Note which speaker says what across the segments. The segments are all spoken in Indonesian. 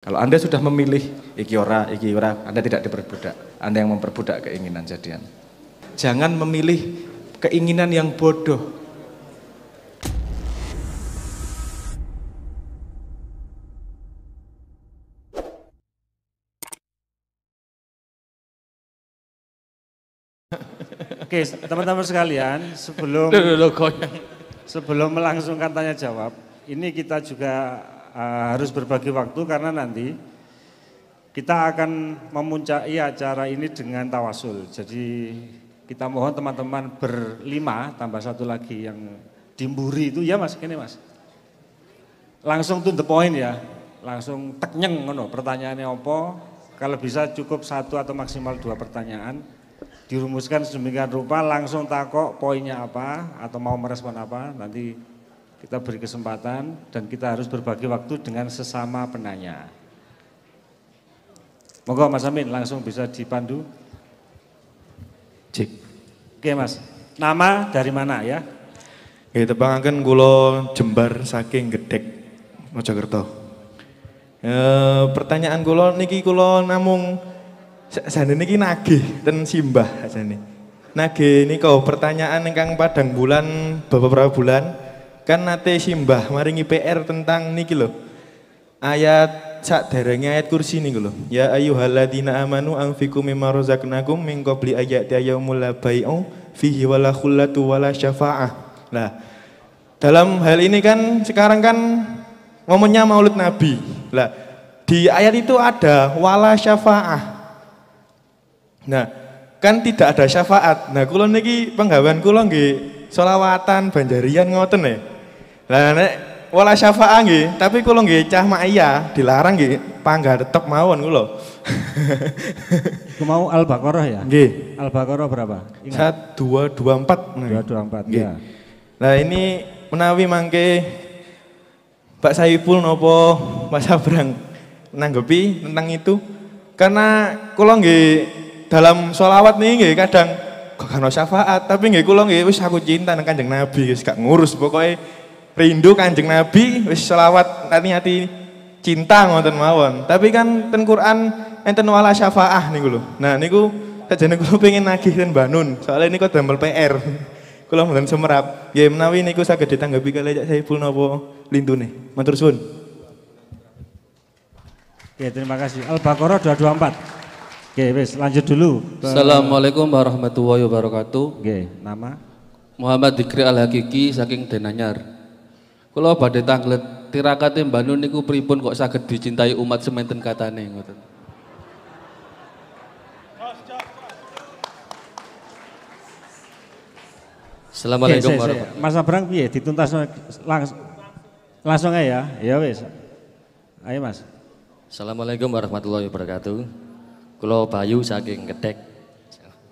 Speaker 1: Kalau Anda sudah memilih iki ora, Anda tidak diperbudak. Anda yang memperbudak keinginan jadian. Jangan memilih keinginan yang bodoh.
Speaker 2: Oke, teman-teman sekalian, sebelum melangsungkan tanya jawab, ini kita juga harus berbagi waktu karena nanti kita akan memuncaki acara ini dengan tawasul. Jadi kita mohon teman-teman berlima tambah satu lagi yang dimburi itu ya Mas, ini Mas. Langsung to the point ya, langsung teknyeng ngono. Pertanyaannya apa? Kalau bisa cukup satu atau maksimal 2 pertanyaan. Dirumuskan sedemikian rupa, langsung takok poinnya apa atau mau merespon apa, nanti kita beri kesempatan dan kita harus berbagi waktu dengan sesama penanya. Monggo Mas Amin langsung bisa dipandu.
Speaker 1: Cik.
Speaker 2: Oke Mas, nama dari mana ya?
Speaker 1: Tepangaken kula Jembar saking Gedhek Mojokerto. Pertanyaan kula niki kula namung jane niki nagih ten simbah jane. Nagih nika pertanyaan ingkang padang bulan beberapa bulan kan nate simbah maringi PR tentang niki lho. Ayat saderenge ayat kursi niku lho. Ya ayyuhalladzina amanu anfiqu mimma razaqnakum min qabli ayati yaumul la bai'u fihi wala khullatu wala syafa'ah. Nah, dalam hal ini kan sekarang kan momennya Maulid Nabi. Lah, di ayat itu ada wala syafa'ah. Nah, kan tidak ada syafaat. Nah, kula niki penggawean kula nggih selawatan banjarian ngoten nggih. Lah nek wala syafaat nggih, tapi kula nggih cah ma'iyah dilarang nggih panggah tetep mawon kula.
Speaker 2: Mau Al-Baqarah ya?
Speaker 1: Nggih.
Speaker 2: Al-Baqarah berapa? Ingat.
Speaker 1: 1224.
Speaker 2: 224 ya.
Speaker 1: Nah, ini menawi mangke Pak Saiful nopo Mas Abrang menanggapi tentang itu karena kula nggih dalam sholawat nih nggih kadang kok ana syafaat tapi nggih kula nggih wis aku cinta nang Kanjeng Nabi wis gak ngurus pokoknya rindu Kanjeng Nabi wis sholawat hati-hati cinta ngoten mawon tapi kan ten Quran enten wala syafaah niku lho. Nah niku sajane kula pengen nagih ten Banun soalnya niku damel PR. Kula mboten semerap. Nggih menawi niku saged ditanggapi kalih Cak Saiful napa lintune. Matur suwun.
Speaker 2: Oke, terima kasih. Al-Baqarah 224. Oke, wis lanjut dulu.
Speaker 3: Assalamualaikum warahmatullahi wabarakatuh.
Speaker 2: Oke, nama
Speaker 3: Muhammad Dikri Al-Hakiki saking Denanyar. Kula badhe tanglet tirakate Banun niku pripun kok saged dicintai umat semanten katane ngoten. Assalamualaikum warahmatullahi wabarakatuh.
Speaker 2: Mas Abrang piye dituntas langsung aja ya. Ya wis. Ayo Mas.
Speaker 3: Assalamualaikum warahmatullahi wabarakatuh. Kula Bayu saking Gedhek.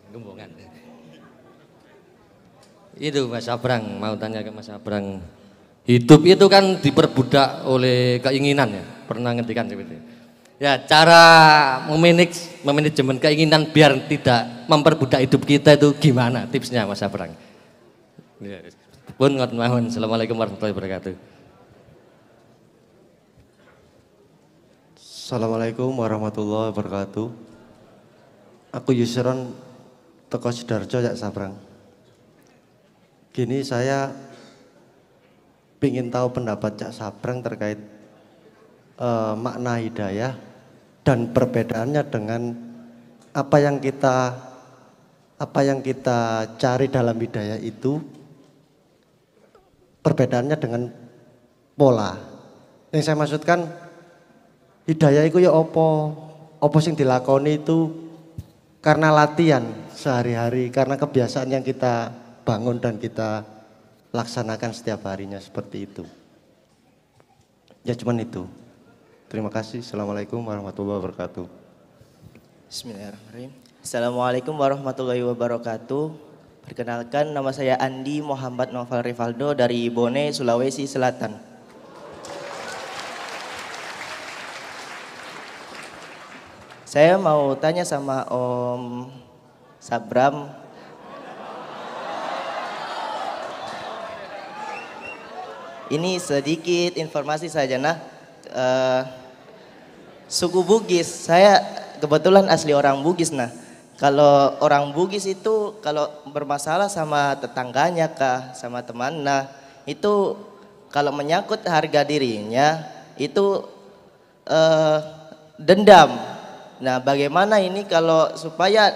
Speaker 3: Gembongan. Itu Mas Abrang, mau tanya ke Mas Abrang. Hidup itu kan diperbudak oleh keinginan ya. Pernah ngertikan seperti itu. Ya, cara memanajemen keinginan biar tidak memperbudak hidup kita itu gimana tipsnya Mas Abrang? Ya, pun ngoten mawon. Assalamualaikum warahmatullahi wabarakatuh.
Speaker 4: Assalamualaikum warahmatullahi wabarakatuh. Aku Yusron teko Sidoarjo Cak Sabrang. Gini saya ingin tahu pendapat Cak Sabrang terkait makna hidayah dan perbedaannya dengan apa yang kita cari dalam hidayah itu perbedaannya dengan pola. Yang saya maksudkan hidayah itu ya opo sing dilakoni itu karena latihan sehari-hari, karena kebiasaan yang kita bangun dan kita laksanakan setiap harinya seperti itu. Ya cuman itu. Terima kasih. Assalamualaikum warahmatullahi wabarakatuh.
Speaker 5: Bismillahirrahmanirrahim. Assalamualaikum warahmatullahi wabarakatuh. Perkenalkan nama saya Andi Muhammad Noval Rivaldo dari Bone, Sulawesi Selatan. Saya mau tanya sama Om Sabram. Ini sedikit informasi saja nah. suku Bugis. Saya kebetulan asli orang Bugis. Nah, kalau orang Bugis itu kalau bermasalah sama tetangganya kah, sama teman, nah itu kalau menyangkut harga dirinya itu dendam. Nah, bagaimana ini kalau supaya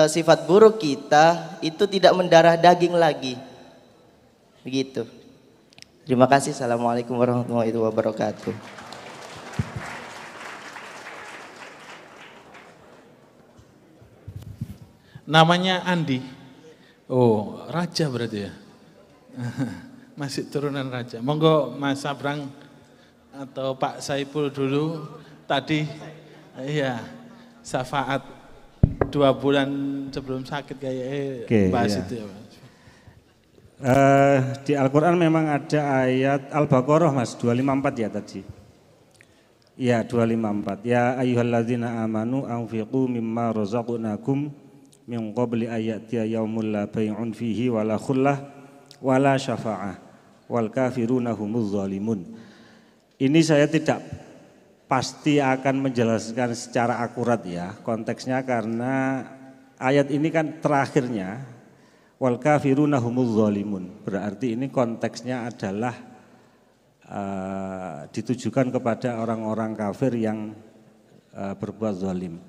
Speaker 5: sifat buruk kita itu tidak mendarah daging lagi? Begitu. Terima kasih. Assalamualaikum warahmatullahi wabarakatuh.
Speaker 6: Namanya Andi. Oh, raja berarti ya. Masih turunan raja. Monggo Mas Abrang atau Pak Saipul dulu. Tadi iya, syafaat 2 bulan sebelum sakit kayak bahas itu ya, Mas.
Speaker 2: Di Al-Quran memang ada ayat Al-Baqarah Mas 254 ya tadi. Ya 254. Ya ayyuhalladzina amanu anfiqu mimma razaqnakum min qabli ayatiya yaumul la bai'un fihi wala khullah wala syafa'ah wal kafiruna humuz zalimun. Ini saya tidak pasti akan menjelaskan secara akurat ya konteksnya, karena ayat ini kan terakhirnya wal kafiruna humuz zalimun. Berarti ini konteksnya adalah ditujukan kepada orang-orang kafir yang berbuat zalim.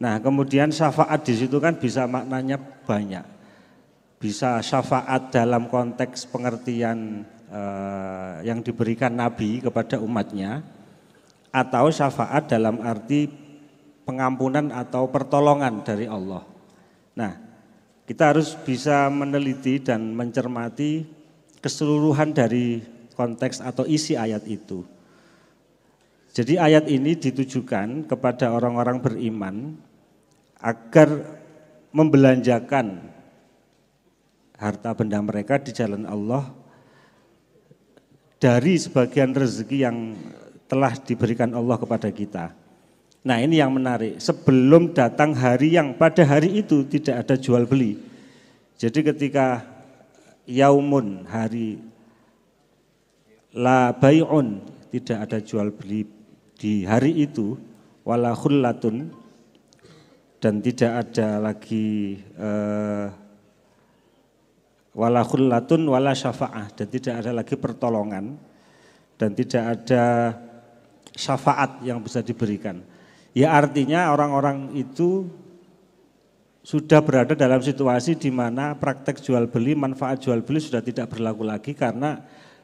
Speaker 2: Nah, kemudian syafaat di situ kan bisa maknanya banyak. Bisa syafaat dalam konteks pengertian yang diberikan Nabi kepada umatnya, atau syafaat dalam arti pengampunan atau pertolongan dari Allah. Nah, kita harus bisa meneliti dan mencermati keseluruhan dari konteks atau isi ayat itu. Jadi ayat ini ditujukan kepada orang-orang beriman agar membelanjakan harta benda mereka di jalan Allah dari sebagian rezeki yang telah diberikan Allah kepada kita. Nah, ini yang menarik, sebelum datang hari yang pada hari itu tidak ada jual beli. Jadi ketika yaumun, hari la bai'un, tidak ada jual beli di hari itu, wala khullatun, dan tidak ada lagi wala khullatun wala syafa'ah, dan tidak ada lagi pertolongan, dan tidak ada syafaat yang bisa diberikan. Ya artinya orang-orang itu sudah berada dalam situasi di mana praktek jual beli, manfaat jual beli sudah tidak berlaku lagi karena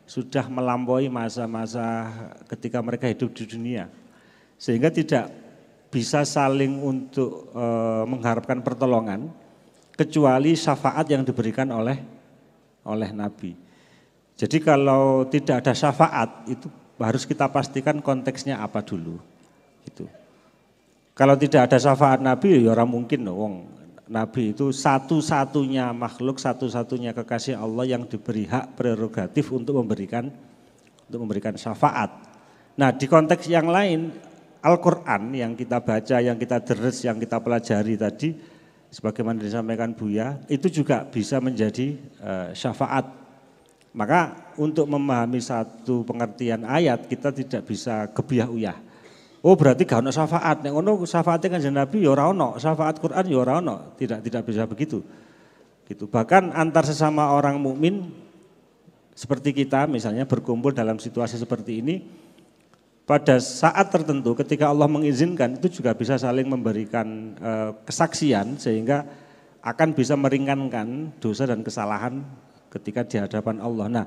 Speaker 2: sudah melampaui masa-masa ketika mereka hidup di dunia. Sehingga tidak bisa saling untuk mengharapkan pertolongan kecuali syafaat yang diberikan oleh Nabi. Jadi kalau tidak ada syafaat itu harus kita pastikan konteksnya apa dulu. Gitu. Kalau tidak ada syafaat Nabi ya orang mungkin dong. Nabi itu satu-satunya makhluk, satu-satunya kekasih Allah yang diberi hak prerogatif untuk memberikan syafaat. Nah, di konteks yang lain Al-Quran yang kita baca, yang kita deres, yang kita pelajari tadi, sebagaimana disampaikan Buya, itu juga bisa menjadi syafaat. Maka untuk memahami satu pengertian ayat kita tidak bisa gebiah-uyah. Oh berarti gak ono syafaat, nek ono syafaatnya kan Nabi ya ora ono, syafaat Quran ya ora ono, tidak bisa begitu. Gitu. Bahkan antar sesama orang mukmin seperti kita misalnya berkumpul dalam situasi seperti ini, pada saat tertentu ketika Allah mengizinkan itu juga bisa saling memberikan kesaksian sehingga akan bisa meringankan dosa dan kesalahan ketika di hadapan Allah. Nah,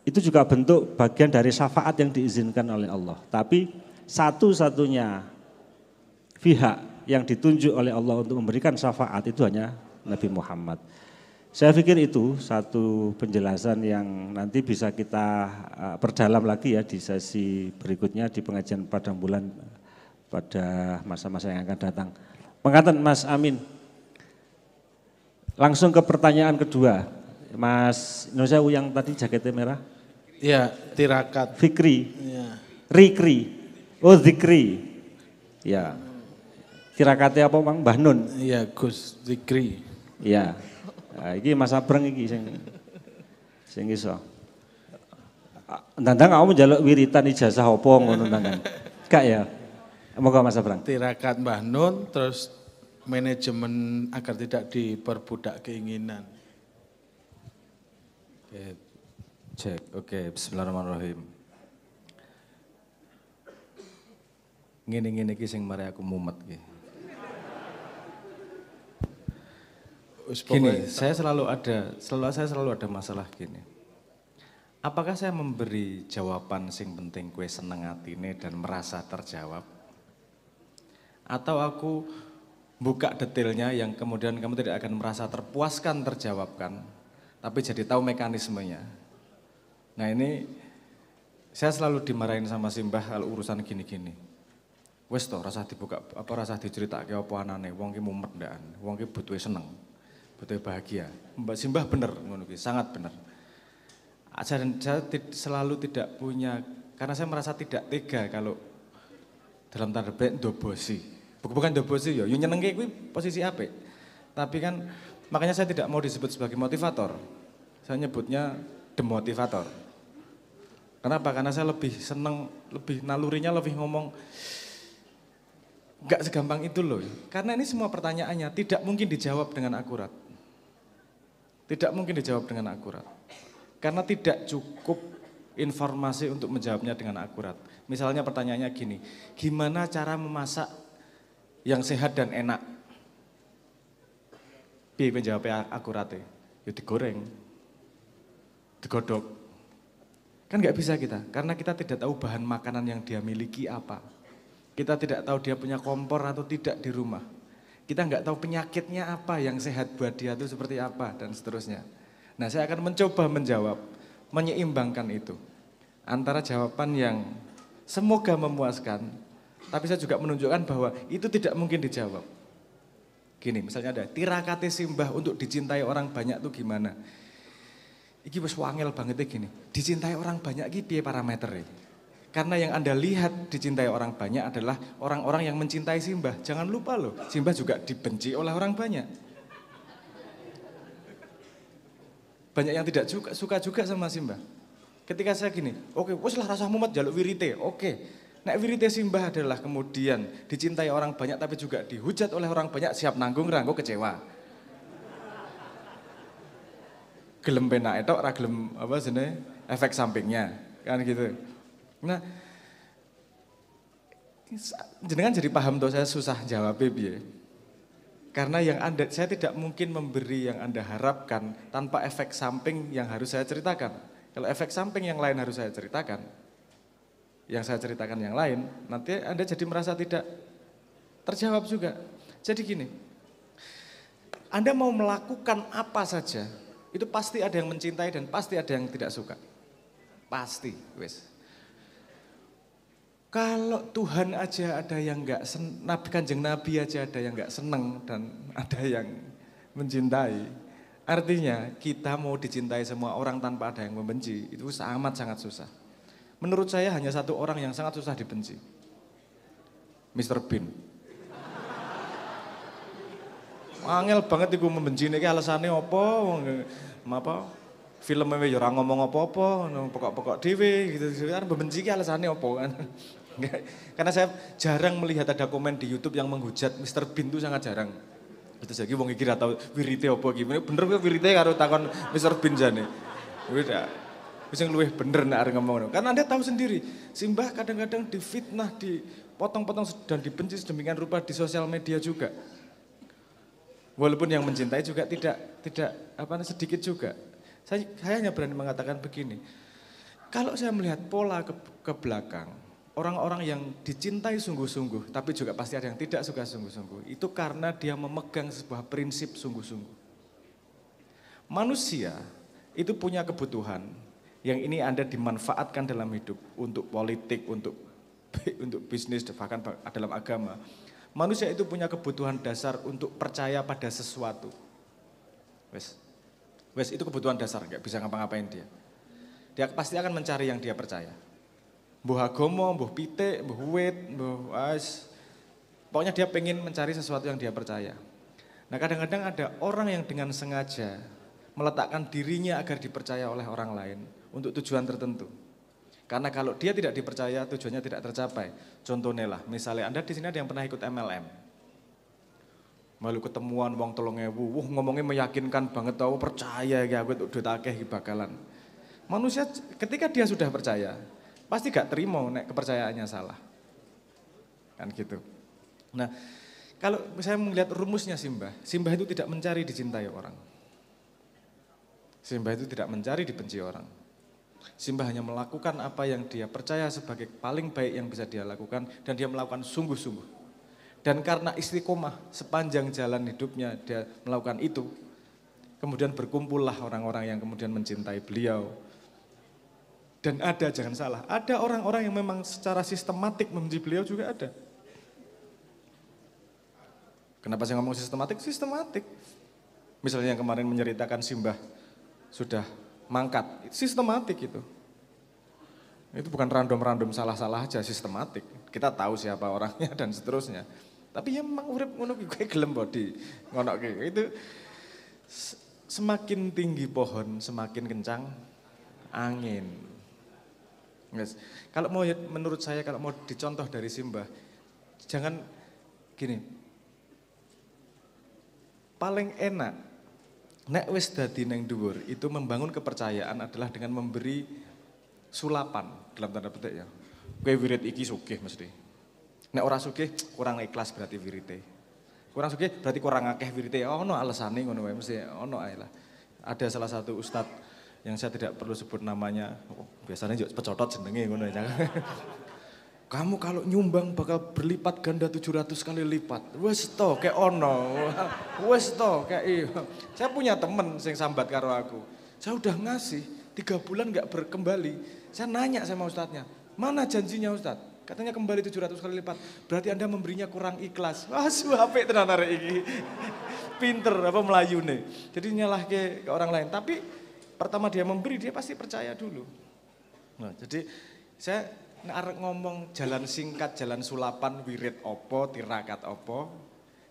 Speaker 2: itu juga bentuk bagian dari syafaat yang diizinkan oleh Allah. Tapi satu-satunya pihak yang ditunjuk oleh Allah untuk memberikan syafaat itu hanya Nabi Muhammad. Saya pikir itu satu penjelasan yang nanti bisa kita perdalam lagi ya di sesi berikutnya di pengajian Padang Bulan pada masa-masa yang akan datang. Pengaten Mas Amin. Langsung ke pertanyaan kedua. Mas Indonesia yang tadi jaketnya merah.
Speaker 6: Iya, Tirakat.
Speaker 2: Fikri.
Speaker 6: Iya.
Speaker 2: Rikri. Oh Zikri. Ya. Tirakatnya apa Bang? Mbah Nun.
Speaker 6: Iya, Gus Zikri.
Speaker 2: Iya. Nah, ini Mas Abreng iki sing iso. Ndang kamu njaluk wiritan ijazah apa ngono ndang. Gak ya? Moga Mas Abrang.
Speaker 6: Tirakat Mbah Nun, terus manajemen agar tidak diperbudak keinginan.
Speaker 7: Oke, cek. Oke, bismillahirrahmanirrahim. Ngene-ngene iki sing mari aku mumet iki. Gini, saya selalu ada masalah gini. Apakah saya memberi jawaban sing penting kue seneng atine dan merasa terjawab? Atau aku buka detailnya yang kemudian kamu tidak akan merasa terpuaskan terjawabkan, tapi jadi tahu mekanismenya. Nah ini saya selalu dimarahin sama Simbah kalau urusan gini-gini. Wes toh rasa dibuka apa rasa diceritake apa anane, wong ki mumet ndak, wong ki butuhe seneng. Betul bahagia. Mbak Simbah benar, sangat benar. Saya selalu tidak punya, karena saya merasa tidak tega kalau dalam tanda petik dobosi. Bukan dobosi ya, yang nyenengke kuwi posisi apik. Tapi kan makanya saya tidak mau disebut sebagai motivator. Saya nyebutnya demotivator. Kenapa? Karena saya lebih seneng, lebih nalurinya lebih ngomong enggak segampang itu loh. Karena ini semua pertanyaannya tidak mungkin dijawab dengan akurat. Tidak mungkin dijawab dengan akurat. Karena tidak cukup informasi untuk menjawabnya dengan akurat. Misalnya pertanyaannya gini, gimana cara memasak yang sehat dan enak? Piye menjawabnya akuratnya? Ya digoreng, digodok. Kan nggak bisa kita, karena kita tidak tahu bahan makanan yang dia miliki apa. Kita tidak tahu dia punya kompor atau tidak di rumah. Kita nggak tahu penyakitnya apa yang sehat buat dia itu seperti apa dan seterusnya. Nah saya akan mencoba menjawab, menyeimbangkan itu. Antara jawaban yang semoga memuaskan, tapi saya juga menunjukkan bahwa itu tidak mungkin dijawab. Gini misalnya ada, tirakate Simbah untuk dicintai orang banyak itu gimana? Iki wis wangel banget gini, dicintai orang banyak iki piye parameternya? Karena yang Anda lihat dicintai orang banyak adalah orang-orang yang mencintai Simbah. Jangan lupa loh, Simbah juga dibenci oleh orang banyak. Banyak yang tidak suka juga sama Simbah. Ketika saya gini, oke, wes lah rasa mumet jaluk wirite, oke. Nek wirite Simbah adalah kemudian dicintai orang banyak tapi juga dihujat oleh orang banyak, siap nanggung ranggo kecewa. Gelem penak etok, ra gelem apa jenenge efek sampingnya, kan gitu. Nah, jenengan jadi paham toh saya susah jawab piye. Karena saya tidak mungkin memberi yang Anda harapkan tanpa efek samping yang harus saya ceritakan. Kalau efek samping yang lain harus saya ceritakan, yang saya ceritakan yang lain, nanti Anda jadi merasa tidak terjawab juga. Jadi gini, Anda mau melakukan apa saja, itu pasti ada yang mencintai dan pasti ada yang tidak suka. Pasti, wes. Kalau Tuhan aja ada yang enggak Kanjeng Nabi aja ada yang enggak seneng dan ada yang mencintai. Artinya kita mau dicintai semua orang tanpa ada yang membenci, itu sangat susah. Menurut saya hanya satu orang yang sangat susah dibenci. Mr. Bean. Angel banget iku membenci niki alasane apa? Filmnya ya ora ngomong apa-apa, pokok-pokok dhewe gitu. Kan membenci ki alasane apa kan? Karena saya jarang melihat ada komen di YouTube yang menghujat Mr. Bean itu sangat jarang. Itu jadi wong iki ra tau wirite apa iki. Bener kok wirite karo takon Mr. Bean jane. Udah. Wis luwih bener nek arep ngomong. Karena Anda tahu sendiri, Simbah kadang-kadang difitnah, dipotong-potong dan dibenci sedemikian rupa di sosial media juga. Walaupun yang mencintai juga tidak sedikit juga. Saya hanya berani mengatakan begini. Kalau saya melihat pola ke belakang, orang-orang yang dicintai sungguh-sungguh, tapi juga pasti ada yang tidak suka sungguh-sungguh. Itu karena dia memegang sebuah prinsip sungguh-sungguh. Manusia itu punya kebutuhan yang ini Anda dimanfaatkan dalam hidup untuk politik, untuk bisnis, bahkan dalam agama. Manusia itu punya kebutuhan dasar untuk percaya pada sesuatu. Wes itu kebutuhan dasar, nggak bisa ngapa-ngapain dia. Dia pasti akan mencari yang dia percaya. Mbuh agama, mbuh pitik, mbuh wit, mbuh as. Pokoknya dia pengen mencari sesuatu yang dia percaya. Nah kadang-kadang ada orang yang dengan sengaja meletakkan dirinya agar dipercaya oleh orang lain untuk tujuan tertentu. Karena kalau dia tidak dipercaya, tujuannya tidak tercapai. Contohnya lah, misalnya Anda di sini ada yang pernah ikut MLM. Malu ketemuan wong 3.000, ngomongnya meyakinkan banget, tahu percaya ya aku duit akeh bakalan. Manusia ketika dia sudah percaya, pasti gak terima nek kepercayaannya salah. Kan gitu. Nah, kalau saya melihat rumusnya Simbah itu tidak mencari dicintai orang. Simbah itu tidak mencari dibenci orang. Simbah hanya melakukan apa yang dia percaya sebagai paling baik yang bisa dia lakukan dan dia melakukan sungguh-sungguh. Dan karena istiqomah sepanjang jalan hidupnya dia melakukan itu, kemudian berkumpullah orang-orang yang kemudian mencintai beliau. Dan ada, jangan salah, ada orang-orang yang memang secara sistematik membenci beliau juga ada. Kenapa saya ngomong sistematik? Sistematik. Misalnya yang kemarin menceritakan Simbah sudah mangkat, itu sistematik itu. Itu bukan random-random salah-salah aja, sistematik. Kita tahu siapa orangnya dan seterusnya. Tapi ya memang urip ngono kuwi gelem bodi ngono itu semakin tinggi pohon semakin kencang angin. Yes. Kalau mau menurut saya kalau mau dicontoh dari Simbah jangan gini. Paling enak nek wis dadi neng dhuwur itu membangun kepercayaan adalah dengan memberi sulapan dalam tanda petik ya. Kowe wirid iki sugih mesti. Nek ora sugih kurang ikhlas berarti wirite. Kurang sugih berarti kurang akeh wirite. Ono alesane ngono wae mesti ono ae lah. Ada salah satu ustadz yang saya tidak perlu sebut namanya, biasanya juga pecotot jenenge ngono ya. Kamu kalau nyumbang bakal berlipat ganda 700 kali lipat. Wes to kayak ono. Wes to kayak iya. Saya punya temen sing sambat karo aku. Saya udah ngasih 3 bulan nggak berkembali. Saya nanya sama ustadznya, mana janjinya ustadz? Katanya kembali 700 kali lipat. Berarti Anda memberinya kurang ikhlas. Wah, apik tenan arek iki. Pinter apa melayune. Jadi nyalahke ke orang lain. Tapi pertama dia memberi, dia pasti percaya dulu. Nah, jadi saya arek ngomong jalan singkat, jalan sulapan, wirid opo, tirakat opo.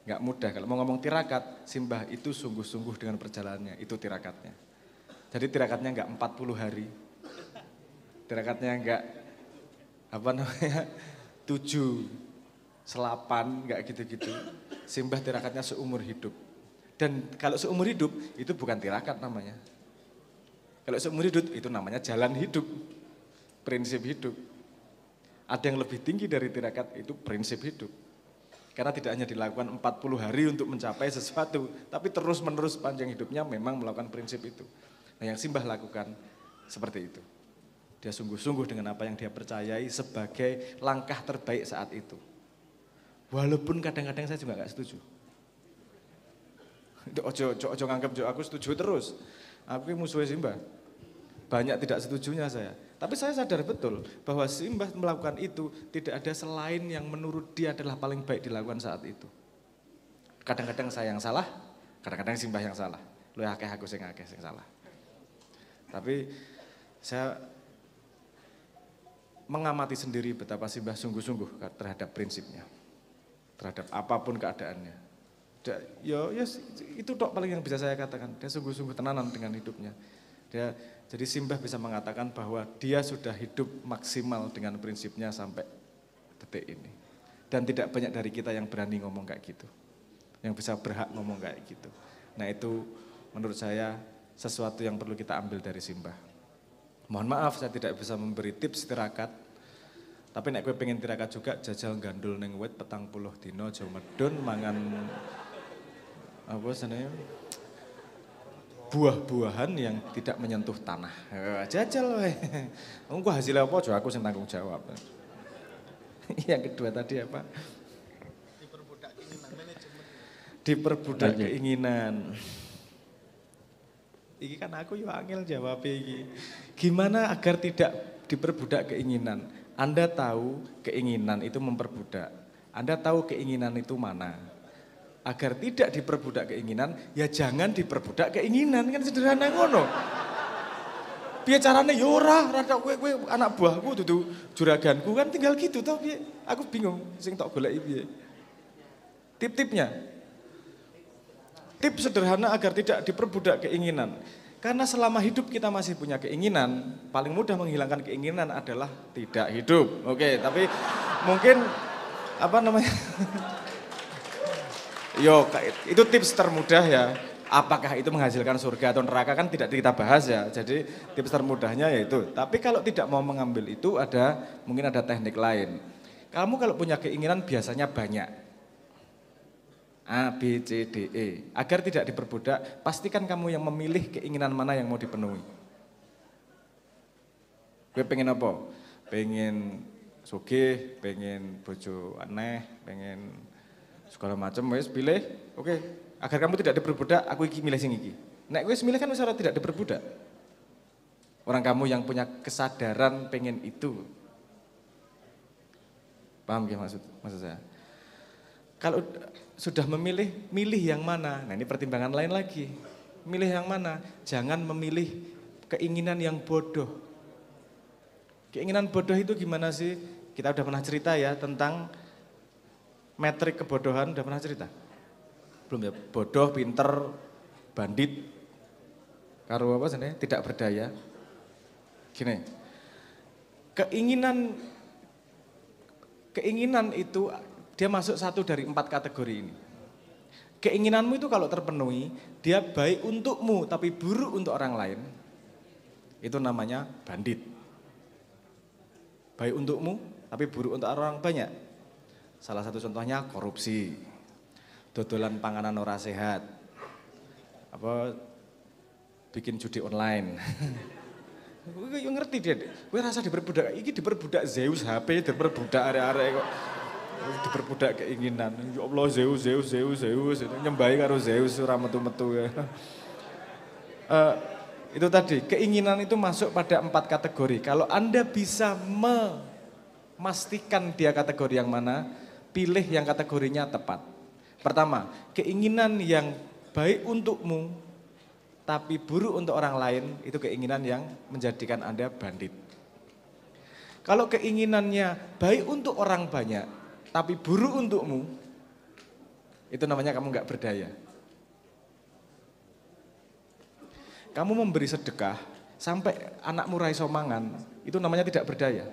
Speaker 7: Enggak mudah. Kalau mau ngomong tirakat, Simbah itu sungguh-sungguh dengan perjalanannya. Itu tirakatnya. Jadi tirakatnya enggak 40 hari. Tirakatnya enggak 7, 8, enggak gitu-gitu. Simbah tirakatnya seumur hidup. Dan kalau seumur hidup itu bukan tirakat namanya. Kalau seumur hidup itu namanya jalan hidup. Prinsip hidup. Ada yang lebih tinggi dari tirakat itu prinsip hidup. Karena tidak hanya dilakukan 40 hari untuk mencapai sesuatu, tapi terus-menerus panjang hidupnya memang melakukan prinsip itu. Nah yang Simbah lakukan seperti itu. Dia sungguh-sungguh dengan apa yang dia percayai sebagai langkah terbaik saat itu. Walaupun kadang-kadang saya juga gak setuju. Ojo nganggap aku setuju terus. Aku musuhnya Simbah. Banyak tidak setujunya saya. Tapi saya sadar betul bahwa Simbah melakukan itu tidak ada selain yang menurut dia adalah paling baik dilakukan saat itu. Kadang-kadang saya yang salah, kadang-kadang Simbah yang salah. Lu akeh aku sing akeh sing salah. Tapi saya mengamati sendiri betapa Simbah sungguh-sungguh terhadap prinsipnya. Terhadap apapun keadaannya. Ya itu tok paling yang bisa saya katakan. Dia sungguh-sungguh tenanan dengan hidupnya. Jadi Simbah bisa mengatakan bahwa dia sudah hidup maksimal dengan prinsipnya sampai detik ini. Dan tidak banyak dari kita yang berani ngomong kayak gitu. Yang bisa berhak ngomong kayak gitu. Nah itu menurut saya sesuatu yang perlu kita ambil dari Simbah. Mohon maaf saya tidak bisa memberi tips tirakat. Tapi nek kowe pengen tirakat juga jajal gandul ning wit 40 dina aja medun mangan apa senenge buah-buahan yang tidak menyentuh tanah. Jajal wae. Engko hasilnya apa aja aku sing tanggung jawab. Yang kedua tadi apa? Diperbudak keinginan manajemen. Diperbudak keinginan. Iki kan aku yo angel jawab iki. Gimana agar tidak diperbudak keinginan? Anda tahu keinginan itu memperbudak. Anda tahu keinginan itu mana? Agar tidak diperbudak keinginan, ya jangan diperbudak keinginan. Kan sederhana ngono. Piye carane ya ora, rada kowe anak buahku dudu juraganku kan tinggal gitu toh piye. Aku bingung sing tok goleki piye. Tip-tipnya. Tip sederhana agar tidak diperbudak keinginan. Karena selama hidup kita masih punya keinginan, paling mudah menghilangkan keinginan adalah tidak hidup. Oke, tapi mungkin apa namanya? Yo, itu tips termudah ya. Apakah itu menghasilkan surga atau neraka kan tidak kita bahas ya. Jadi tips termudahnya yaitu. Tapi kalau tidak mau mengambil itu mungkin ada teknik lain. Kamu kalau punya keinginan biasanya banyak. A, B, C, D, E. Agar tidak diperbudak, pastikan kamu yang memilih keinginan mana yang mau dipenuhi. Gue pengen apa? Pengen sugih, pengen bojo aneh, pengen segala macam, wes pilih. Oke, agar kamu tidak diperbudak, aku iki milih sing iki. Nek wes milih kan wis ora tidak diperbudak. Orang kamu yang punya kesadaran pengen itu. Paham ya maksud saya? Kalau sudah memilih, milih yang mana? Nah ini pertimbangan lain lagi. Milih yang mana? Jangan memilih keinginan yang bodoh. Keinginan bodoh itu gimana sih? Kita udah pernah cerita ya tentang metrik kebodohan, udah pernah cerita? Belum ya? Bodoh, pinter, bandit, karo apa sebenarnya? Tidak berdaya. Gini, keinginan itu dia masuk satu dari 4 kategori ini. Keinginanmu itu kalau terpenuhi, dia baik untukmu tapi buruk untuk orang lain. Itu namanya bandit. Baik untukmu tapi buruk untuk orang banyak. Salah satu contohnya korupsi. Dodolan panganan ora sehat. Apa bikin judi online. Gue ngerti dia. Gue rasa diperbudak. Iki diperbudak Zeus HP, diperbudak area-area kok. Diperbudak keinginan. Ya Allah Zeus, nyembahi karo Zeus ora metu-metu ya. Itu tadi, keinginan itu masuk pada 4 kategori. Kalau Anda bisa memastikan dia kategori yang mana, pilih yang kategorinya tepat. Pertama, keinginan yang baik untukmu tapi buruk untuk orang lain, itu keinginan yang menjadikan Anda bandit. Kalau keinginannya baik untuk orang banyak tapi buruk untukmu, itu namanya kamu nggak berdaya. Kamu memberi sedekah sampai anakmu raiso mangan, itu namanya tidak berdaya.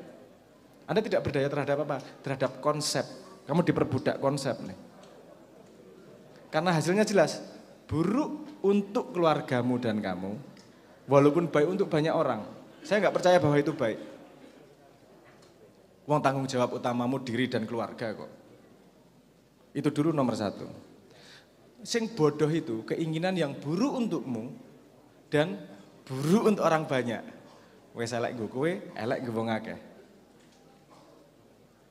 Speaker 7: Anda tidak berdaya terhadap apa? Terhadap konsep. Kamu diperbudak konsep nih. Karena hasilnya jelas, buruk untuk keluargamu dan kamu, walaupun baik untuk banyak orang. Saya nggak percaya bahwa itu baik. Wong tanggung jawab utamamu diri dan keluarga kok. Itu dulu nomor 1. Sing bodoh itu keinginan yang buruk untukmu dan buruk untuk orang banyak. Wes elek nggo kowe, elek nggo wong akeh.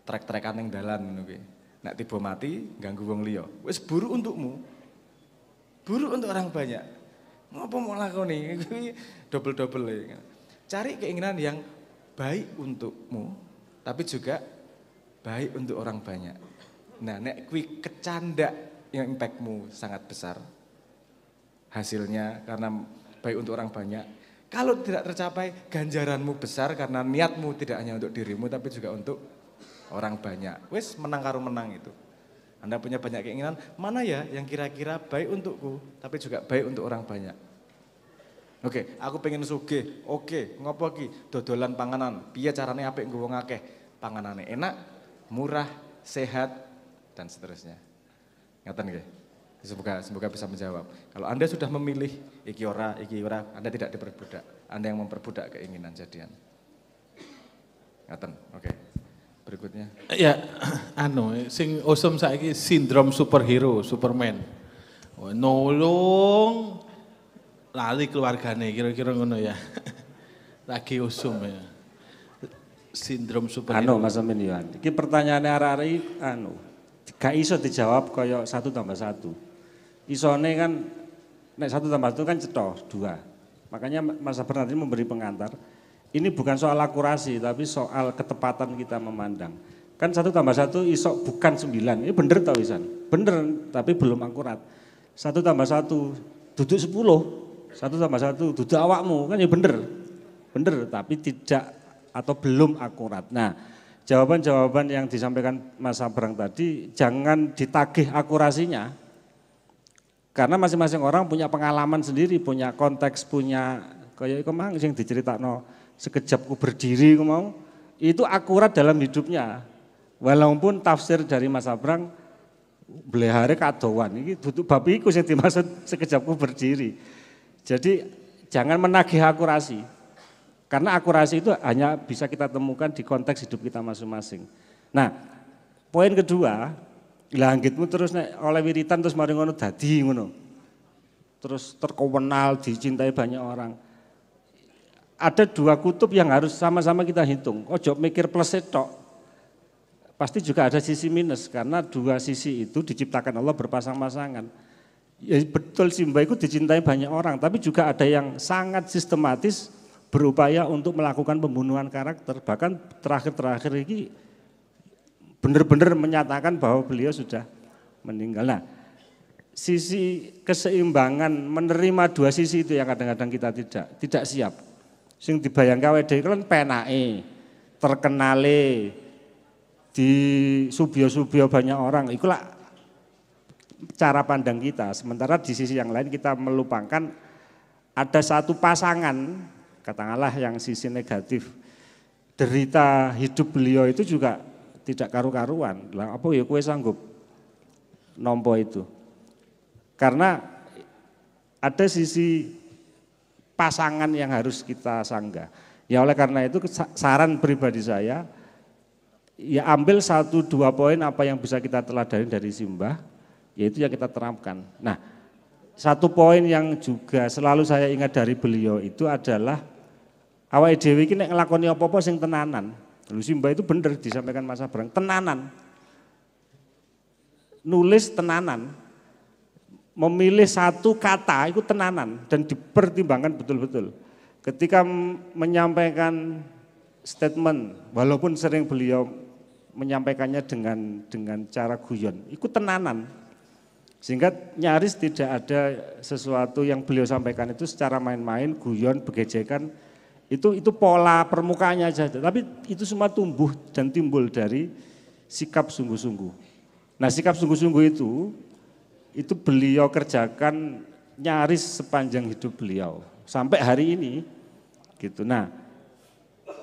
Speaker 7: Trek-trekan ning dalan ngono kuwi. Nek tiba mati ganggu wong liya. Wes buruk untukmu. Buruk untuk orang banyak. Ngopo mau lakoni? Double-double. Cari keinginan yang baik untukmu tapi juga baik untuk orang banyak. Nah, nek kuwi kecanda yang impactmu sangat besar. Hasilnya karena baik untuk orang banyak. Kalau tidak tercapai, ganjaranmu besar karena niatmu tidak hanya untuk dirimu tapi juga untuk orang banyak. Wes menang karo menang itu. Anda punya banyak keinginan, mana ya yang kira-kira baik untukku tapi juga baik untuk orang banyak. Oke, aku pengen sugih. Oke, ngopo ki? Dodolan panganan. Piye carane apik nggo wong akeh? Panganane enak, murah, sehat dan seterusnya. Ngaten nggih? Semoga bisa menjawab. Kalau Anda sudah memilih iki ora, Anda tidak diperbudak. Anda yang memperbudak keinginan jadian. Ngaten. Oke. Berikutnya.
Speaker 6: Ya, sing usum saiki sindrom superhero, Superman. Nolong lali keluargane kira-kira ngono ya. Lagi usum ya. Sindrom superhero.
Speaker 2: Mas Amin Yohan. Iki pertanyaane arek-arek gak iso dijawab kaya 1+1. Isone kan nek 1+1 kan cetha 2. Makanya Mas Abrar nanti memberi pengantar. Ini bukan soal akurasi tapi soal ketepatan kita memandang. Kan 1+1 iso bukan 9. Ini bener tau Isan? Bener tapi belum akurat. 1+1 duduk 10. 1+1 duduk awakmu kan ya bener. Bener tapi tidak atau belum akurat. Nah, jawaban-jawaban yang disampaikan Mas Abrang tadi jangan ditagih akurasinya. Karena masing-masing orang punya pengalaman sendiri, punya konteks, punya kayak iku mang sing diceritakno sekejap ku berdiri ku mau itu akurat dalam hidupnya. Walaupun tafsir dari Mas Abrang belehare kadowan iki dudu bab iku sing dimaksud sekejap ku berdiri. Jadi jangan menagih akurasi. Karena akurasi itu hanya bisa kita temukan di konteks hidup kita masing-masing. Nah, poin kedua, langgitmu terus oleh wiritan terus mari ngono dadi ngono. Terus terkenal, dicintai banyak orang. Ada dua kutub yang harus sama-sama kita hitung. Ojo mikir plus tok. Pasti juga ada sisi minus karena dua sisi itu diciptakan Allah berpasang-pasangan. Ya betul Simba itu dicintai banyak orang, tapi juga ada yang sangat sistematis berupaya untuk melakukan pembunuhan karakter. Bahkan terakhir-terakhir ini benar-benar menyatakan bahwa beliau sudah meninggal. Nah, sisi keseimbangan menerima dua sisi itu yang kadang-kadang kita tidak siap. Sing dibayangkan awake dhewe kan penake, terkenale, di subio-subio banyak orang. Itulah cara pandang kita. Sementara di sisi yang lain kita melupakan ada satu pasangan, katakanlah yang sisi negatif. Derita hidup beliau itu juga tidak karu-karuan. Lah apa ya kowe sanggup nompo itu? Karena ada sisi pasangan yang harus kita sanggah. Ya oleh karena itu saran pribadi saya, ya ambil 1-2 poin apa yang bisa kita teladani dari Simbah, yaitu yang kita terapkan. Nah, satu poin yang juga selalu saya ingat dari beliau itu adalah awake dhewe iki nek nglakoni apa-apa sing tenanan. Lalu Simbah itu benar disampaikan Mas Abrang, tenanan. Nulis tenanan. Memilih satu kata itu tenanan dan dipertimbangkan betul-betul. Ketika menyampaikan statement, walaupun sering beliau menyampaikannya dengan cara guyon, itu tenanan. Sehingga nyaris tidak ada sesuatu yang beliau sampaikan itu secara main-main, guyon, begejekan, itu pola permukaannya saja. Tapi itu semua tumbuh dan timbul dari sikap sungguh-sungguh. Nah, sikap sungguh-sungguh itu beliau kerjakan nyaris sepanjang hidup beliau sampai hari ini gitu. Nah,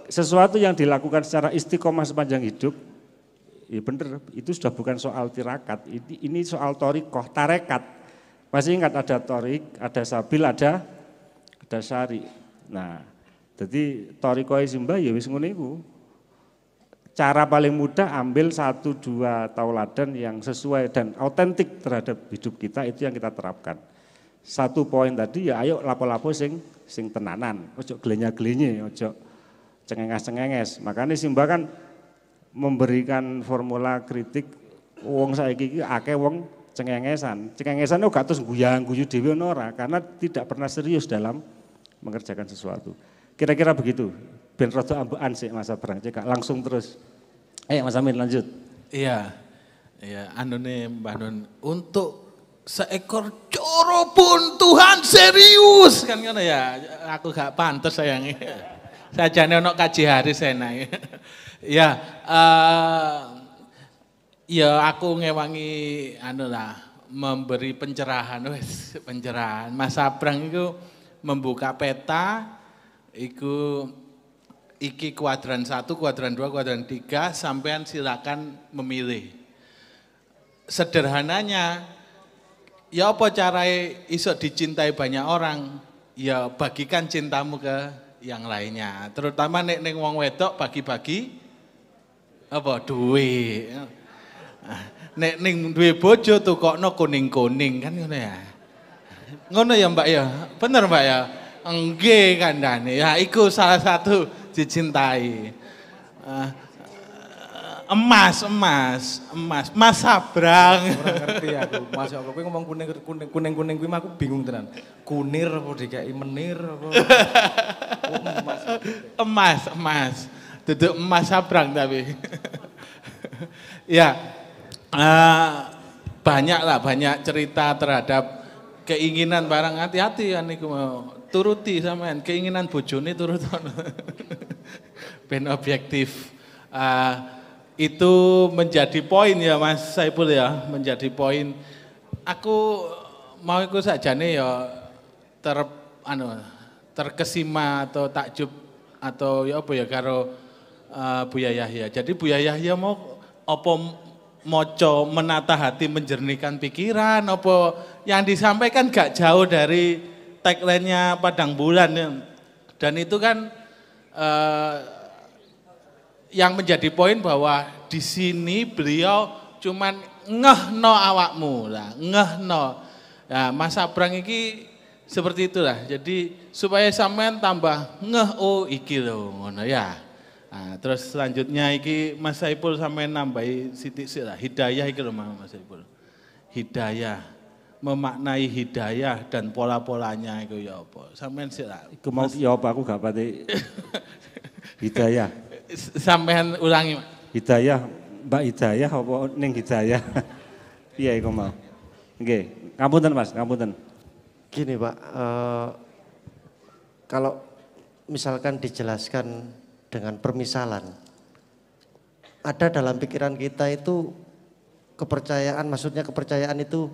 Speaker 2: sesuatu yang dilakukan secara istiqomah sepanjang hidup, ya benar, itu sudah bukan soal tirakat, ini soal torikoh, tarekat. Masih ingat ada torik, ada sabil, ada syari. Nah, jadi torikoh Simbah ya wis ngono iku. Cara paling mudah ambil 1-2 tauladan yang sesuai dan autentik terhadap hidup kita, itu yang kita terapkan. Satu poin tadi ya ayo lapo-lapo sing tenanan, ojo glenya-glenye, ojo cengenges-cengenges. Makanya Simbah kan memberikan formula kritik, wong saiki iki akeh wong cengengesan. Cengengesan kok gak terus guyang-guyu dhewe ora, karena tidak pernah serius dalam mengerjakan sesuatu. Kira-kira begitu. Ben rada ambekan sih Mas Abrang, cekak langsung terus. Mas Amin lanjut.
Speaker 6: Iya, anune Mbah Nun, untuk seekor coro pun Tuhan serius kan ngono ya. Aku gak pantes sayangi. Sajane ono kaji haris enak. Ya aku ngewangi memberi pencerahan pencerahan. Mas Abrang itu membuka peta iku iki kuadran 1, kuadran 2, kuadran 3, sampean silakan memilih. Sederhananya, ya apa cara iso dicintai banyak orang? Ya bagikan cintamu ke yang lainnya. Terutama nek ning wong wedok bagi-bagi apa duwe. Nek ning duwe bojo tukokno kuning-kuning kan ngono ya. Ngono ya Mbak ya. Bener Mbak ya? Nggih kandhane. Ya iku salah satu dicintai. Emas. Mas Abrang.
Speaker 7: Ora ngerti aku. Mas apa kowe ngomong kuning kuwi aku bingung tenan. Kunir apa DKI menir apa?
Speaker 6: Emas. Duduk Mas Abrang tapi. Ya. Banyak cerita terhadap keinginan barang hati-hati ya niku mau turuti sampean keinginan bojone turut ben objektif. Itu menjadi poin ya Mas Saipul ya, menjadi poin. Aku mau iku sakjane ya terkesima atau takjub atau ya apa ya karo Buya Yahya. Jadi Buya Yahya mau apa moco menata hati menjernihkan pikiran apa yang disampaikan gak jauh dari tagline-nya Padang Bulan ya. Dan itu kan yang menjadi poin bahwa di sini beliau cuman ngehno awakmu lah, ngehno. Nah, Mas Abrang iki seperti itulah. Jadi supaya sampean tambah ngeh oh iki lho ngono ya. Nah, terus selanjutnya iki Mas Saipul sampean nambahi sithik lah hidayah iki lho Mas Saipul. Hidayah, memaknai hidayah dan pola-polanya itu ya apa. Sampean sik lah.
Speaker 2: Iku mau ya apa aku gak pati hidayah.
Speaker 6: Sampean ulangi, Mas.
Speaker 2: Hidayah, Mbak Hidayah apa ning Hidayah? Iya iku mau. Nggih, ngapunten Mas, ngapunten.
Speaker 4: Gini Pak, kalau misalkan dijelaskan dengan permisalan, ada dalam pikiran kita itu kepercayaan, maksudnya kepercayaan itu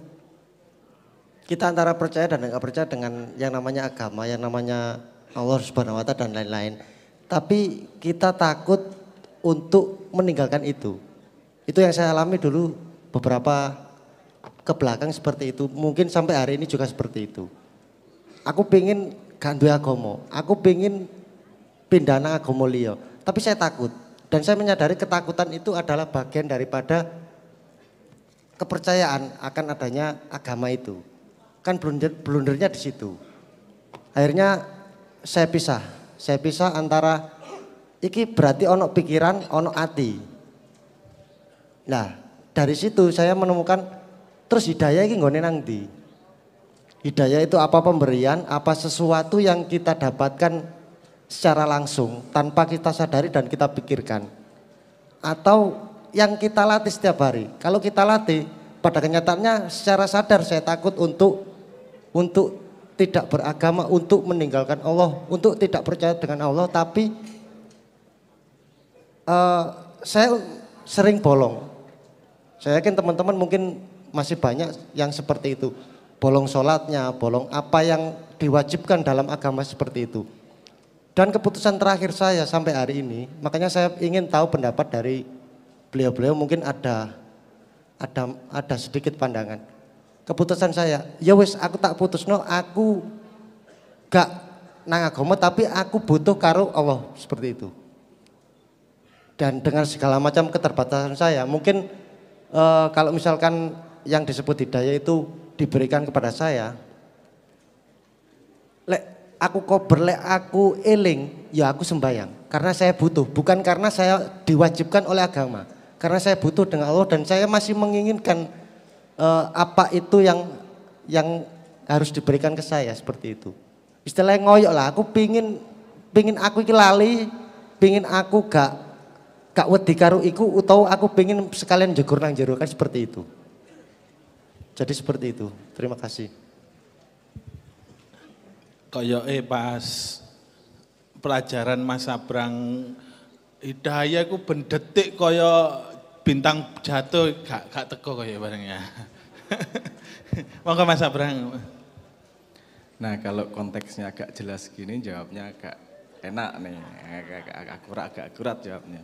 Speaker 4: kita antara percaya dan nggak percaya dengan yang namanya agama, yang namanya Allah Subhanahu wa Ta'ala dan lain-lain. Tapi kita takut untuk meninggalkan itu. Itu yang saya alami dulu beberapa ke belakang seperti itu. Mungkin sampai hari ini juga seperti itu. Aku pengen gandu agama, aku pengen pindah nang agama liya. Tapi saya takut. Dan saya menyadari ketakutan itu adalah bagian daripada kepercayaan akan adanya agama itu. Kan blundernya di situ. Akhirnya saya pisah antara iki berarti ono pikiran, ono hati. Nah, dari situ saya menemukan terus hidayah iki nggone nang ndi? Hidayah itu apa pemberian, apa sesuatu yang kita dapatkan secara langsung tanpa kita sadari dan kita pikirkan. Atau yang kita latih setiap hari. Kalau kita latih, pada kenyataannya secara sadar saya takut untuk tidak beragama, untuk meninggalkan Allah, untuk tidak percaya dengan Allah, tapi saya sering bolong. Saya yakin teman-teman mungkin masih banyak yang seperti itu. Bolong sholatnya, bolong apa yang diwajibkan dalam agama seperti itu. Dan keputusan terakhir saya sampai hari ini, makanya saya ingin tahu pendapat dari beliau-beliau, mungkin ada sedikit pandangan. Keputusan saya, ya wis aku tak putusno, aku gak nang agama tapi aku butuh karo Allah, seperti itu. Dan dengan segala macam keterbatasan saya, mungkin kalau misalkan yang disebut hidayah itu diberikan kepada saya, lek aku kober, lek aku eling, ya aku sembahyang. Karena saya butuh, bukan karena saya diwajibkan oleh agama. Karena saya butuh dengan Allah dan saya masih menginginkan apa itu yang harus diberikan ke saya, seperti itu. Istilahnya ngoyok lah, aku pingin aku iki lali, pingin aku gak wedi karo iku, utawa aku pingin sekalian jegur nang jero, kan seperti itu. Jadi seperti itu. Terima kasih.
Speaker 6: Koyoke pas pelajaran Mas Abrang hidayah ku ben detik kaya bintang jatuh gak teko kaya barengnya. Monggo Mas Abrang.
Speaker 7: Nah, kalau konteksnya agak jelas gini jawabnya agak enak nih, agak akurat jawabnya.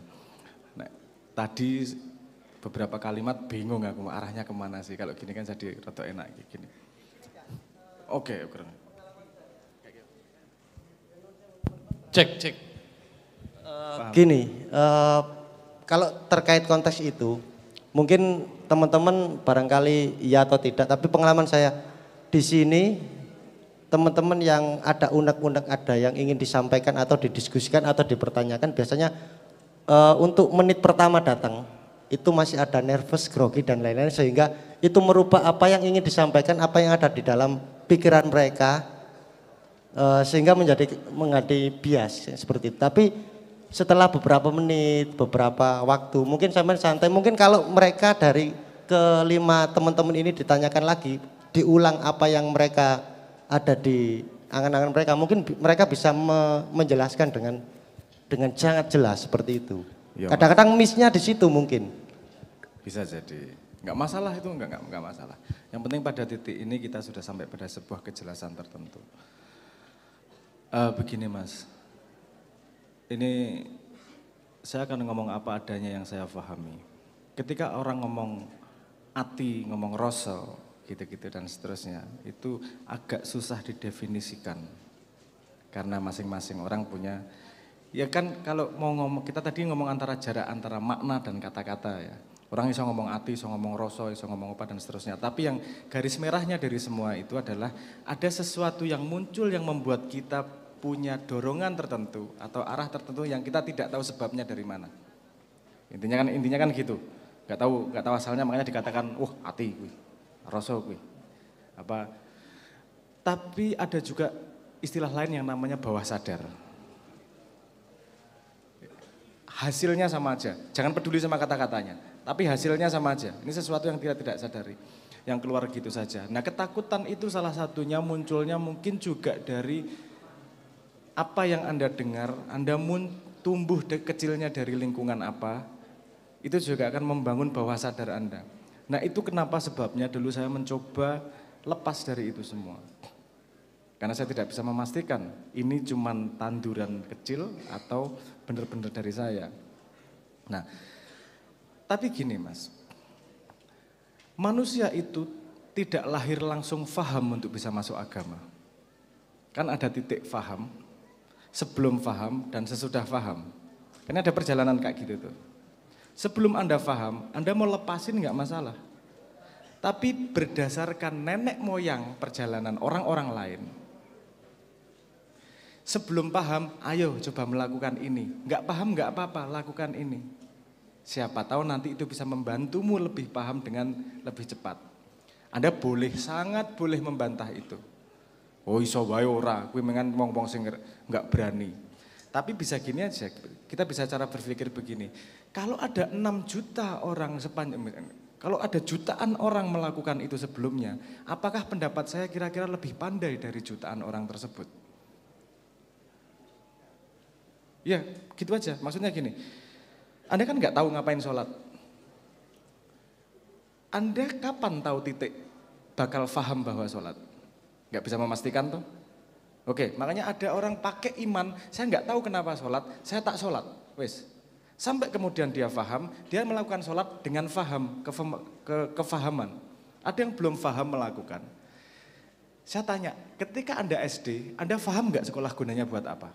Speaker 7: Nah, tadi beberapa kalimat bingung aku arahnya kemana sih, kalau gini kan jadi rada enak gini. Oke.
Speaker 6: Cek.
Speaker 4: Gini, kalau terkait konteks itu, mungkin teman-teman barangkali iya atau tidak, tapi pengalaman saya di sini, teman-teman yang ada unek-unek, ada yang ingin disampaikan atau didiskusikan atau dipertanyakan, biasanya untuk menit pertama datang, itu masih ada nervous, grogi dan lain-lain, sehingga itu merubah apa yang ingin disampaikan, apa yang ada di dalam pikiran mereka, sehingga menjadi bias seperti itu. Tapi setelah beberapa menit, beberapa waktu, mungkin sampai santai, mungkin kalau mereka dari kelima teman-teman ini ditanyakan lagi, diulang apa yang mereka ada di angan-angan mereka, mungkin mereka bisa menjelaskan dengan sangat jelas seperti itu. Kadang-kadang miss-nya di situ mungkin.
Speaker 7: Bisa jadi. Enggak masalah itu, enggak masalah. Yang penting pada titik ini kita sudah sampai pada sebuah kejelasan tertentu. Begini Mas, ini saya akan ngomong apa adanya yang saya pahami. Ketika orang ngomong ati, ngomong rasa, gitu-gitu dan seterusnya, itu agak susah didefinisikan. Karena masing-masing orang punya, ya kan kalau mau ngomong, kita tadi ngomong antara jarak antara makna dan kata-kata ya. Orang bisa ngomong ati, bisa ngomong rasa, bisa ngomong apa dan seterusnya. Tapi yang garis merahnya dari semua itu adalah ada sesuatu yang muncul yang membuat kita punya dorongan tertentu atau arah tertentu yang kita tidak tahu sebabnya dari mana. Intinya kan gitu. Gak tahu asalnya, makanya dikatakan, ati kuwi, rasa kuwi. Apa? Tapi ada juga istilah lain yang namanya bawah sadar. Hasilnya sama aja, jangan peduli sama kata-katanya, tapi hasilnya sama aja. Ini sesuatu yang kita tidak sadari, yang keluar gitu saja. Nah, ketakutan itu salah satunya munculnya mungkin juga dari apa yang Anda dengar, Anda tumbuh kecilnya dari lingkungan apa, itu juga akan membangun bawah sadar Anda. Nah, itu kenapa sebabnya dulu saya mencoba lepas dari itu semua. Karena saya tidak bisa memastikan ini cuma tanduran kecil atau benar-benar dari saya. Nah, tapi gini Mas, manusia itu tidak lahir langsung faham untuk bisa masuk agama. Kan ada titik faham, sebelum faham dan sesudah faham. Karena ada perjalanan kayak gitu tuh. Sebelum Anda faham, Anda mau lepasin nggak masalah. Tapi berdasarkan nenek moyang perjalanan orang-orang lain, sebelum paham, ayo coba melakukan ini. Enggak paham enggak apa-apa, lakukan ini. Siapa tahu nanti itu bisa membantumu lebih paham dengan lebih cepat. Anda sangat boleh membantah itu. Oh iso wae ora, kuwi mengan wong-wong sing enggak berani. Tapi bisa gini aja, kita bisa cara berpikir begini. Kalau ada 6 juta orang kalau ada jutaan orang melakukan itu sebelumnya, apakah pendapat saya kira-kira lebih pandai dari jutaan orang tersebut? Ya, gitu aja. Maksudnya gini, Anda kan nggak tahu ngapain sholat. Anda kapan tahu titik bakal faham bahwa sholat? Nggak bisa memastikan tuh. Oke, makanya ada orang pakai iman, saya nggak tahu kenapa sholat, saya tak sholat. Wes, sampai kemudian dia faham, dia melakukan sholat dengan faham, kefahaman. Ada yang belum faham melakukan. Saya tanya, ketika Anda SD, Anda faham nggak sekolah gunanya buat apa?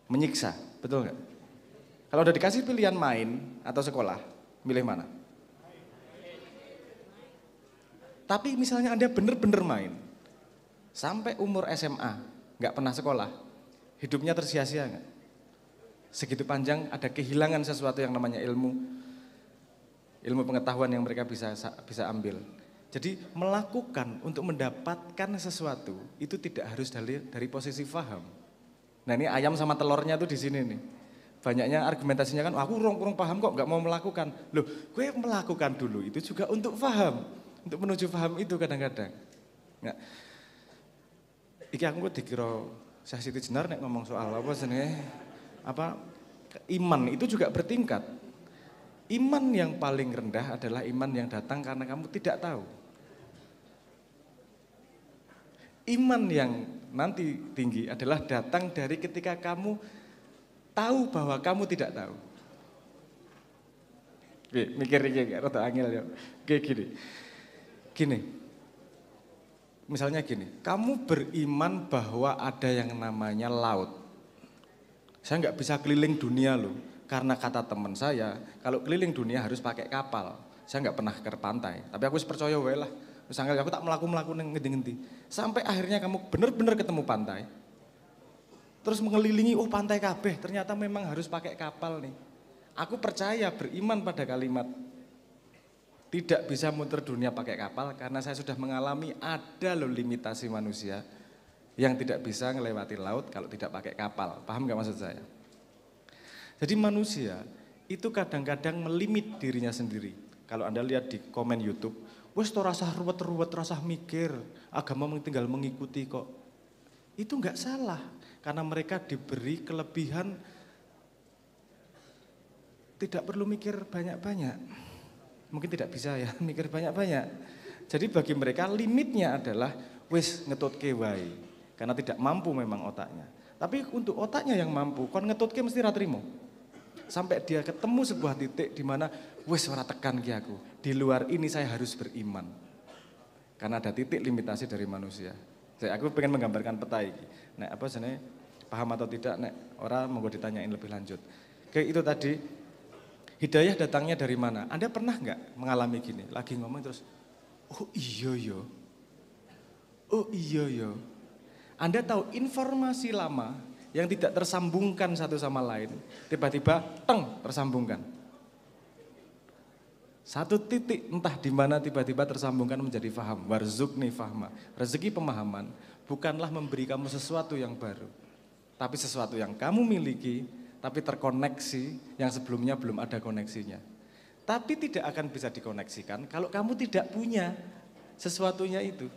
Speaker 7: Menyiksa, betul nggak? Kalau udah dikasih pilihan main atau sekolah, milih mana? Tapi misalnya Anda bener-bener main, sampai umur SMA, nggak pernah sekolah, hidupnya tersia-sia nggak? Segitu panjang ada kehilangan sesuatu yang namanya ilmu pengetahuan yang mereka bisa ambil. Jadi melakukan untuk mendapatkan sesuatu itu tidak harus dari posisi faham. Nah ini ayam sama telurnya tuh di sini nih. Banyaknya argumentasinya kan, aku kurang paham kok, nggak mau melakukan. Loh, gue melakukan dulu itu juga untuk paham, untuk menuju paham itu kadang-kadang. Nggak. Iki aku dikira Syekh Siti Jenar nek ngomong soal apa senenge apa iman itu juga bertingkat. Iman yang paling rendah adalah iman yang datang karena kamu tidak tahu. Iman yang nanti tinggi adalah datang dari ketika kamu tahu bahwa kamu tidak tahu. Oke, mikir rada angel ya. Oke gini. Misalnya gini, kamu beriman bahwa ada yang namanya laut. Saya nggak bisa keliling dunia loh, karena kata teman saya, kalau keliling dunia harus pakai kapal. Saya nggak pernah ke pantai, tapi aku percaya wae lah. Misalnya aku tak melaku ngendi-ngendi. Sampai akhirnya kamu benar-benar ketemu pantai. Terus mengelilingi, oh pantai kabeh, ternyata memang harus pakai kapal nih. Aku percaya beriman pada kalimat tidak bisa muter dunia pakai kapal karena saya sudah mengalami ada loh limitasi manusia yang tidak bisa melewati laut kalau tidak pakai kapal. Paham gak maksud saya? Jadi manusia itu kadang-kadang melimit dirinya sendiri. Kalau Anda lihat di komen YouTube, wes to rasa ruwet-ruwet, rasa mikir, agama tinggal mengikuti kok. Itu enggak salah, karena mereka diberi kelebihan tidak perlu mikir banyak-banyak. mungkin tidak bisa ya mikir banyak-banyak. Jadi bagi mereka limitnya adalah wis ngetutke wae. Karena tidak mampu memang otaknya. Tapi untuk otaknya yang mampu, kon ngetutke mesti ra trimo. Sampai dia ketemu sebuah titik di mana wis ora tekan ki aku. Di luar ini saya harus beriman. Karena ada titik limitasi dari manusia. Jadi aku pengen menggambarkan peta iki. Nek apa jenenge paham atau tidak nek ora monggo ditanyain lebih lanjut. Kayak itu tadi hidayah datangnya dari mana? Anda pernah nggak mengalami gini? Lagi ngomong terus oh iya yo. Oh iya yo. Anda tahu informasi lama yang tidak tersambungkan satu sama lain, tiba-tiba teng tersambungkan. Satu titik entah di mana tiba-tiba tersambungkan menjadi faham. Warzukni fahma. Rezeki pemahaman bukanlah memberi kamu sesuatu yang baru, tapi sesuatu yang kamu miliki, tapi terkoneksi yang sebelumnya belum ada koneksinya. Tapi tidak akan bisa dikoneksikan kalau kamu tidak punya sesuatunya itu.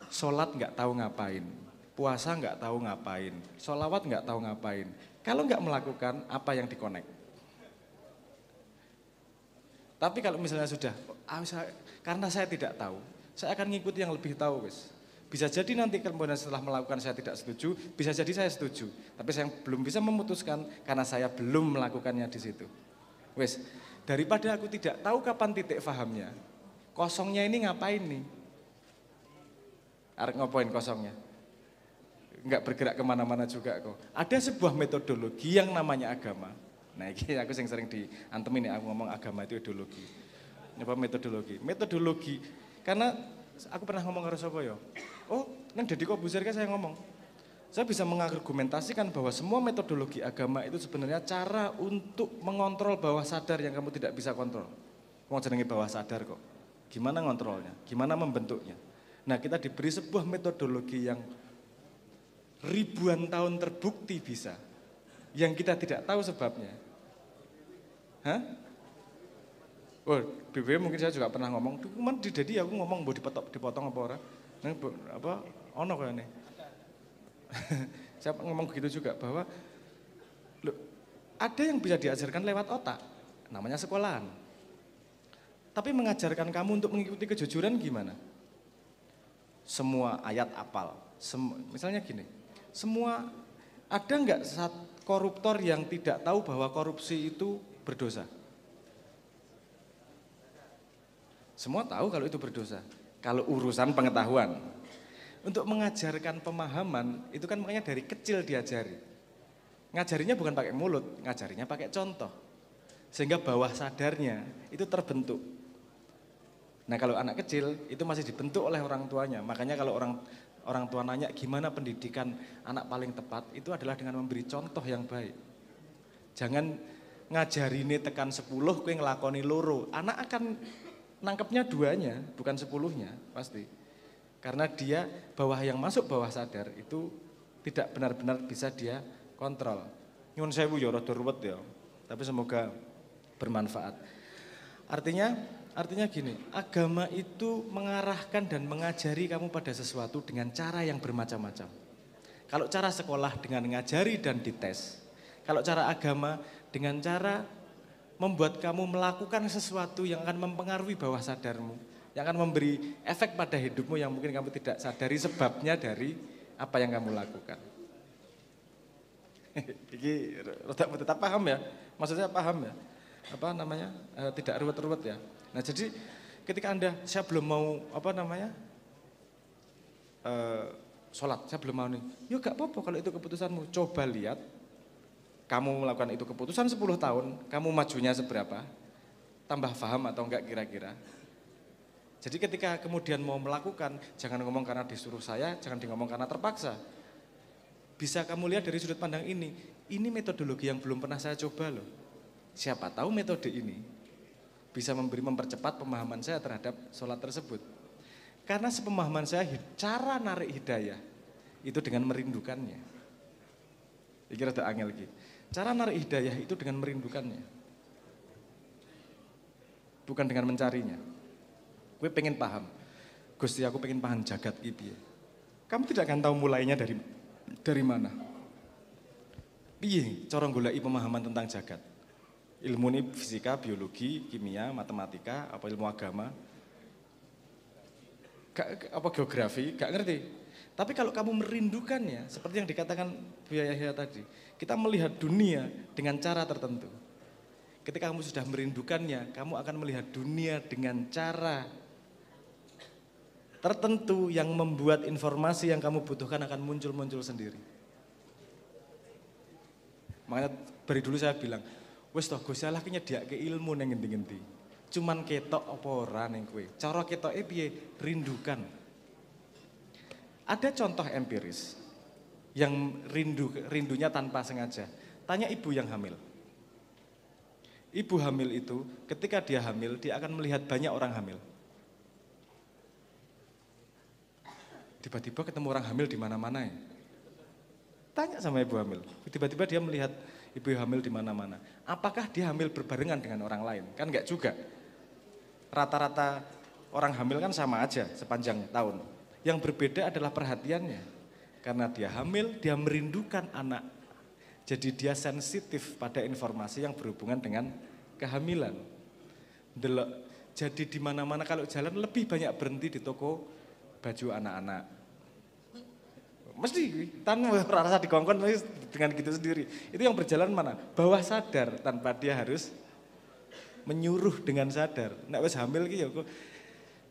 Speaker 7: Sholat nggak tahu ngapain, puasa nggak tahu ngapain, sholawat nggak tahu ngapain. Kalau nggak melakukan apa yang dikonek. Tapi kalau misalnya sudah, karena saya tidak tahu, saya akan ngikuti yang lebih tahu, wis. Bisa jadi nanti kemudian setelah melakukan saya tidak setuju, bisa jadi saya setuju. Tapi saya belum bisa memutuskan karena saya belum melakukannya di situ. Wis, daripada aku tidak tahu kapan titik fahamnya, kosongnya ini ngapain nih? Arek ngapain kosongnya? Enggak bergerak kemana-mana juga kok. Ada sebuah metodologi yang namanya agama. Nah ini aku sering diantemin ya, aku ngomong agama itu ideologi. Apa metodologi? Metodologi, karena aku pernah ngomong karo sapa ya. Oh, nang Deddy Corbuzier kan saya ngomong. Saya bisa mengargumentasikan bahwa semua metodologi agama itu sebenarnya cara untuk mengontrol bawah sadar yang kamu tidak bisa kontrol. Wong jenenge bawah sadar kok. Gimana ngontrolnya? Gimana membentuknya? Nah, kita diberi sebuah metodologi yang ribuan tahun terbukti bisa. Yang kita tidak tahu sebabnya. Hah? Oh, BBM mungkin saya juga pernah ngomong, cuman di Dedi aku ngomong mau dipotong apa ora? Nang apa ono kayane. Saya ngomong begitu juga bahwa loh, ada yang bisa diajarkan lewat otak, namanya sekolahan. Tapi mengajarkan kamu untuk mengikuti kejujuran gimana? Semua ayat apal. Misalnya gini, semua ada nggak koruptor yang tidak tahu bahwa korupsi itu berdosa? Semua tahu kalau itu berdosa. Kalau urusan pengetahuan. Untuk mengajarkan pemahaman, itu kan makanya dari kecil diajari. Ngajarinya bukan pakai mulut, ngajarinya pakai contoh. Sehingga bawah sadarnya itu terbentuk. Nah kalau anak kecil itu masih dibentuk oleh orang tuanya. Makanya kalau orang tua nanya gimana pendidikan anak paling tepat, itu adalah dengan memberi contoh yang baik. Jangan ngajarini tekan 10, kowe ngelakoni loro. Anak akan nangkepnya 2-nya, bukan 10-nya, pasti. Karena dia yang masuk bawah sadar itu tidak benar-benar bisa dia kontrol. Nyun sewu ya rada ruwet ya, tapi semoga bermanfaat. Artinya gini, agama itu mengarahkan dan mengajari kamu pada sesuatu dengan cara yang bermacam-macam. Kalau cara sekolah dengan ngajari dan dites. Kalau cara agama dengan cara membuat kamu melakukan sesuatu yang akan mempengaruhi bawah sadarmu. Yang akan memberi efek pada hidupmu yang mungkin kamu tidak sadari sebabnya dari apa yang kamu lakukan. Ini tetap paham ya? Maksudnya paham ya? Apa namanya? Tidak ruwet-ruwet ya? Nah jadi ketika saya belum mau sholat, saya belum mau nih. Ya gak apa-apa kalau itu keputusanmu. Coba lihat, kamu melakukan itu keputusan 10 tahun, kamu majunya seberapa, tambah paham atau enggak kira-kira. Jadi ketika kemudian mau melakukan, jangan ngomong karena disuruh saya, jangan ngomong karena terpaksa. Bisa kamu lihat dari sudut pandang ini metodologi yang belum pernah saya coba loh. Siapa tahu metode ini bisa mempercepat pemahaman saya terhadap sholat tersebut. Karena sepemahaman saya, cara narik hidayah itu dengan merindukannya. Ini rada angel lagi. Cara narik hidayah itu dengan merindukannya. Bukan dengan mencarinya. Gue pengen paham. Gusti aku pengen paham jagat iki piye. Kamu tidak akan tahu mulainya dari mana. Piye cara goleki pemahaman tentang jagat? Ilmu ini fisika, biologi, kimia, matematika, apa ilmu agama, apa geografi, gak ngerti. Tapi kalau kamu merindukannya, seperti yang dikatakan Bu Yahya tadi, kita melihat dunia dengan cara tertentu. Ketika kamu sudah merindukannya, kamu akan melihat dunia dengan cara tertentu yang membuat informasi yang kamu butuhkan akan muncul-muncul sendiri. Makanya dari dulu saya bilang, wes toh Gusti Allah ki nyediake ilmu nang ngendi-ngendi. Cuman ketok apa ora ning kowe. Cara ketoke piye? Rindukan. Ada contoh empiris yang rindunya tanpa sengaja. Tanya ibu yang hamil. Ibu hamil itu ketika dia hamil, dia akan melihat banyak orang hamil. Tiba-tiba ketemu orang hamil di mana-mana ya. Tanya sama ibu hamil. Tiba-tiba dia melihat ibu hamil di mana-mana. Apakah dia hamil berbarengan dengan orang lain? Kan enggak juga. Rata-rata orang hamil kan sama aja sepanjang tahun. Yang berbeda adalah perhatiannya. Karena dia hamil, dia merindukan anak. Jadi dia sensitif pada informasi yang berhubungan dengan kehamilan. Jadi di mana-mana kalau jalan lebih banyak berhenti di toko baju anak-anak. Mesti tanpa rasa dikongkon dengan gitu sendiri. Itu yang berjalan mana? Bawah sadar tanpa dia harus menyuruh dengan sadar. Nek wis hamil ki ya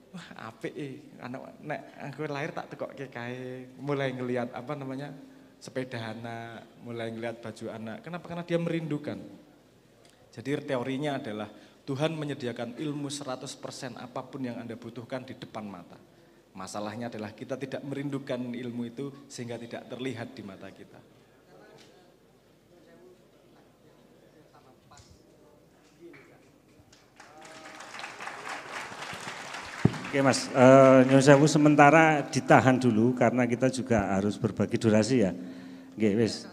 Speaker 7: wah apik anak nek aku lahir tak tekokke kae, mulai ngelihat apa namanya? Sepeda anak, mulai ngelihat baju anak. Kenapa? Karena dia merindukan. Jadi teorinya adalah Tuhan menyediakan ilmu 100% apapun yang Anda butuhkan di depan mata. Masalahnya adalah kita tidak merindukan ilmu itu sehingga tidak terlihat di mata kita.
Speaker 2: Oke Mas, Nyun Sewu sementara ditahan dulu karena kita juga harus berbagi durasi ya. Oke, wis.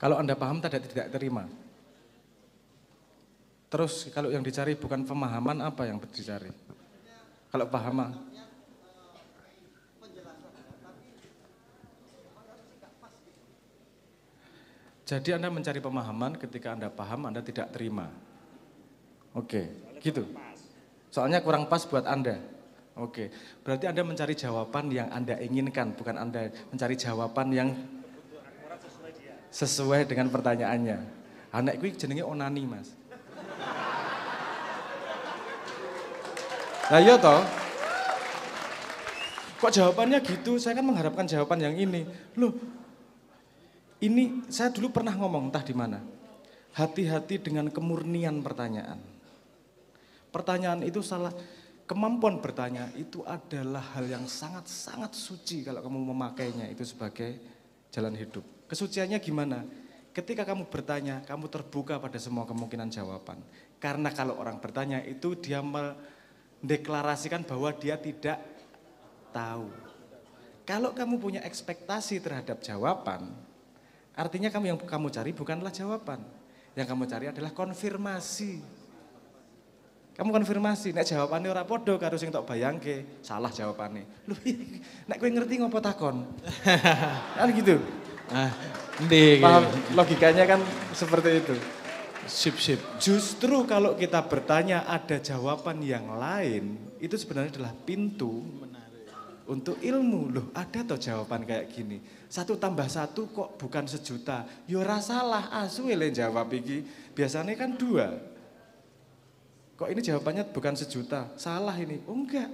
Speaker 7: Kalau Anda paham tidak terima. Terus kalau yang dicari bukan pemahaman, apa yang dicari? Kalau paham. Jadi Anda mencari pemahaman, ketika Anda paham, Anda tidak terima. Oke, gitu. Soalnya kurang pas buat Anda. Oke, berarti Anda mencari jawaban yang Anda inginkan, bukan Anda mencari jawaban yang sesuai dengan pertanyaannya. Anak gue jenenge onani Mas. Nah iya toh. Kok jawabannya gitu? Saya kan mengharapkan jawaban yang ini. Loh, ini saya dulu pernah ngomong entah di mana. Hati-hati dengan kemurnian pertanyaan. Pertanyaan itu salah. Kemampuan bertanya itu adalah hal yang sangat-sangat suci kalau kamu memakainya itu sebagai jalan hidup. Kesuciannya gimana? Ketika kamu bertanya, kamu terbuka pada semua kemungkinan jawaban. Karena kalau orang bertanya itu dia mendeklarasikan bahwa dia tidak tahu. Kalau kamu punya ekspektasi terhadap jawaban, artinya yang kamu cari bukanlah jawaban. Yang kamu cari adalah konfirmasi. Kamu konfirmasi, nek jawabannya ora podo karo sing tok bayangke, salah jawabannya. Lho, nek kowe ngerti ngopo takon? Kan gitu. Paham logikanya kan seperti itu.
Speaker 6: Sip.
Speaker 7: Justru kalau kita bertanya ada jawaban yang lain, itu sebenarnya adalah pintu untuk ilmu. Loh, ada toh jawaban kayak gini. 1 tambah 1 kok bukan 1 juta. Ya ora salah, asu le jawab iki. Biasanya kan 2. Kok ini jawabannya bukan 1 juta, salah ini. Oh enggak,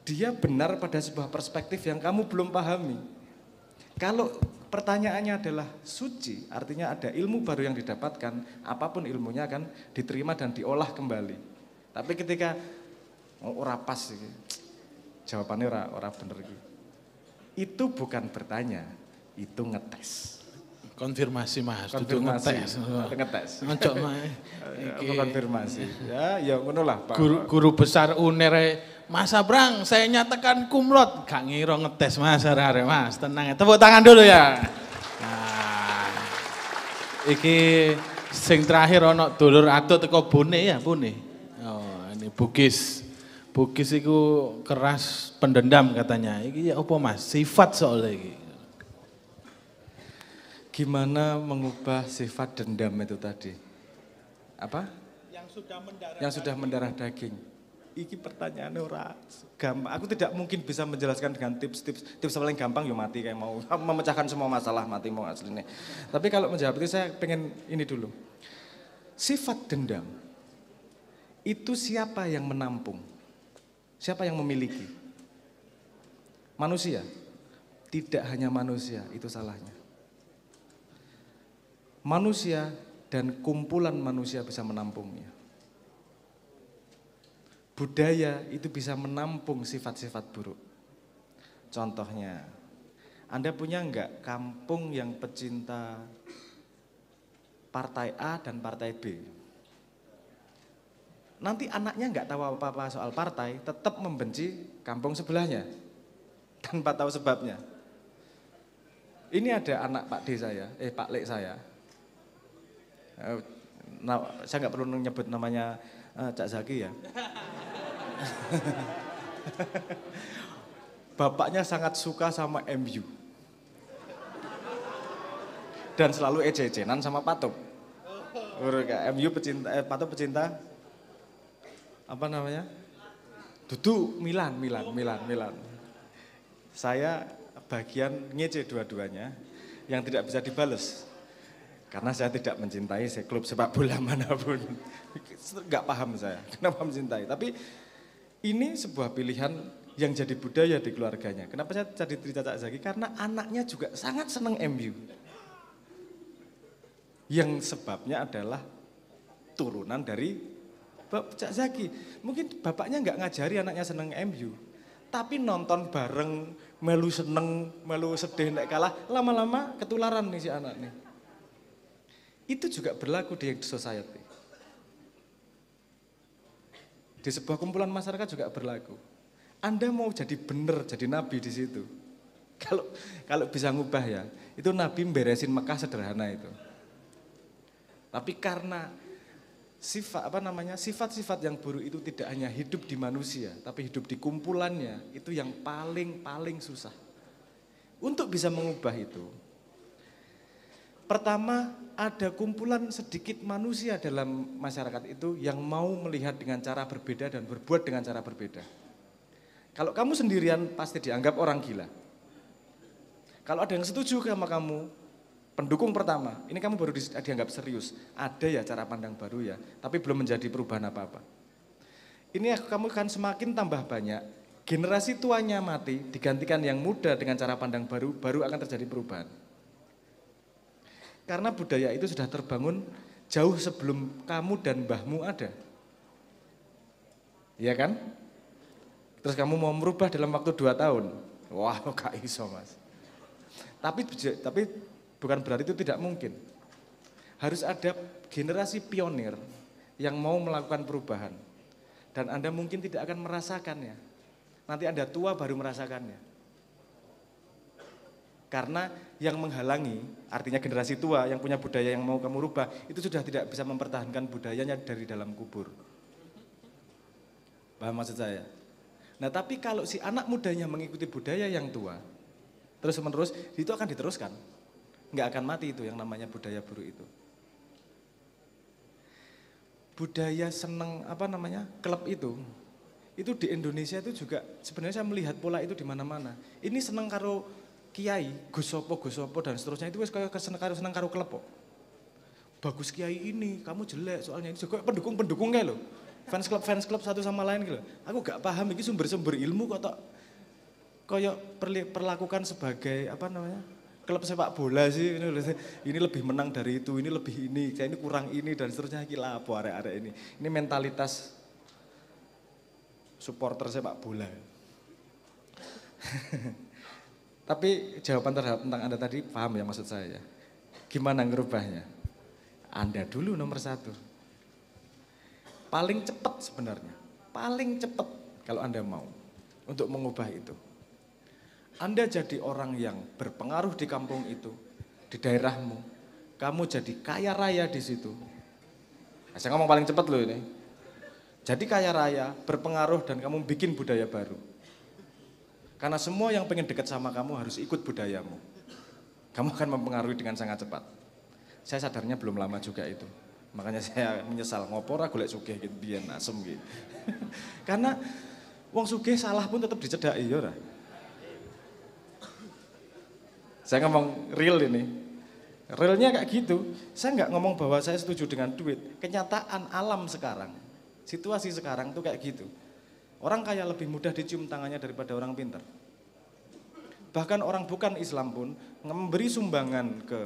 Speaker 7: dia benar pada sebuah perspektif yang kamu belum pahami. Kalau pertanyaannya adalah suci, artinya ada ilmu baru yang didapatkan, apapun ilmunya akan diterima dan diolah kembali. Tapi ketika ora pas, jawabannya ora bener gitu. Itu bukan bertanya, itu ngetes.
Speaker 6: Konfirmasi Mas,
Speaker 7: konfirmasi, ngetes.
Speaker 6: Oncok Mas.
Speaker 7: Konfirmasi. Ya ngono lah Pak.
Speaker 6: Guru besar UNER Mas Abrang, saya nyatakan kumlot. Gak ngira ngetes Mas, arek Mas, tenang ya. Tepuk tangan dulu ya. Nah, iki sing terakhir ono dulur atut teko Bone ya, Bone. Oh, ini Bugis. Bugis itu keras pendendam katanya. Iki ya apa Mas? Sifat soalnya iki.
Speaker 7: Gimana mengubah sifat dendam itu tadi? Apa? Yang sudah mendarah daging. Iki pertanyaannya ora gampang. Aku tidak mungkin bisa menjelaskan dengan tips paling gampang ya mati kayak mau memecahkan semua masalah mati mau aslinya. Tapi kalau menjawab itu saya pengen ini dulu. Sifat dendam itu siapa yang menampung? Siapa yang memiliki? Manusia. Tidak hanya manusia, itu salahnya. Manusia dan kumpulan manusia bisa menampungnya. Budaya itu bisa menampung sifat-sifat buruk. Contohnya, Anda punya enggak kampung yang pecinta partai A dan partai B? Nanti anaknya enggak tahu apa-apa soal partai, tetap membenci kampung sebelahnya. Tanpa tahu sebabnya. Ini ada anak Pak D saya, Pak Lek saya. Nah, saya enggak perlu menyebut namanya Cak Zaki ya. Bapaknya sangat suka sama MU. Dan selalu ece-ecenan sama Patuk. MU pecinta, Patuk pecinta apa namanya? Dudu Milan. Saya bagian ngece dua-duanya yang tidak bisa dibales. Karena saya tidak mencintai klub sepak bola manapun. Enggak paham saya kenapa mencintai. Tapi ini sebuah pilihan yang jadi budaya di keluarganya. Kenapa saya jadi cerita Cak Zaki? Karena anaknya juga sangat senang MU. Yang sebabnya adalah turunan dari Cak Zaki. Mungkin bapaknya enggak ngajari anaknya senang MU. Tapi nonton bareng, melu seneng, melu sedih nek kalah, lama-lama ketularan nih si anak nih. Itu juga berlaku di society. Di sebuah kumpulan masyarakat juga berlaku. Anda mau jadi benar, jadi nabi di situ. Kalau bisa ngubah ya, itu nabi beresin Mekah sederhana itu. Tapi karena sifat-sifat yang buruk itu tidak hanya hidup di manusia, tapi hidup di kumpulannya, itu yang paling susah. Untuk bisa mengubah itu, pertama, ada kumpulan sedikit manusia dalam masyarakat itu yang mau melihat dengan cara berbeda dan berbuat dengan cara berbeda. Kalau kamu sendirian pasti dianggap orang gila. Kalau ada yang setuju sama kamu, pendukung pertama, ini kamu baru dianggap serius. Ada ya cara pandang baru ya, tapi belum menjadi perubahan apa-apa. Ini kamu akan semakin tambah banyak, generasi tuanya mati, digantikan yang muda dengan cara pandang baru akan terjadi perubahan. Karena budaya itu sudah terbangun jauh sebelum kamu dan mbahmu ada. Iya kan? Terus kamu mau merubah dalam waktu 2 tahun. Wah, gak iso Mas. Tapi bukan berarti itu tidak mungkin. Harus ada generasi pionir yang mau melakukan perubahan. Dan Anda mungkin tidak akan merasakannya. Nanti Anda tua baru merasakannya. Karena yang menghalangi, artinya generasi tua yang punya budaya yang mau kamu rubah, itu sudah tidak bisa mempertahankan budayanya dari dalam kubur. Paham maksud saya? Nah tapi kalau si anak mudanya mengikuti budaya yang tua, terus menerus, itu akan diteruskan. Nggak akan mati itu yang namanya budaya buruk itu. Budaya seneng, klub itu di Indonesia itu juga, sebenarnya saya melihat pola itu di mana-mana. Ini seneng karo kiai, gosopo dan seterusnya itu kayak seneng karo klub kok. Bagus kiai ini, kamu jelek soalnya ini juga pendukung kayak lo. Fans club satu sama lain gitu. Aku gak paham ini sumber-sumber ilmu kok kayak perlakukan sebagai klub sepak bola sih. Ini lebih menang dari itu, ini lebih ini, kayak ini kurang ini dan seterusnya. Gila apa arek-arek ini. Ini mentalitas supporter sepak bola. Tapi jawaban terhadap tentang Anda tadi paham ya maksud saya ya. Gimana ngerubahnya? Anda dulu nomor 1. Paling cepat sebenarnya. Paling cepat kalau Anda mau untuk mengubah itu. Anda jadi orang yang berpengaruh di kampung itu, di daerahmu. Kamu jadi kaya raya di situ. Nah, saya ngomong paling cepat loh ini. Jadi kaya raya, berpengaruh dan kamu bikin budaya baru. Karena semua yang pengen dekat sama kamu harus ikut budayamu. Kamu akan mempengaruhi dengan sangat cepat. Saya sadarnya belum lama juga itu. Makanya saya menyesal, ngopor aku golek sugih gitu, biyen asem gitu. Karena wong sugih salah pun tetap dicedhaki ya ora. Saya ngomong real ini. Realnya kayak gitu. Saya nggak ngomong bahwa saya setuju dengan duit. Kenyataan alam sekarang, situasi sekarang tuh kayak gitu. Orang kaya lebih mudah dicium tangannya daripada orang pintar. Bahkan orang bukan Islam pun memberi sumbangan ke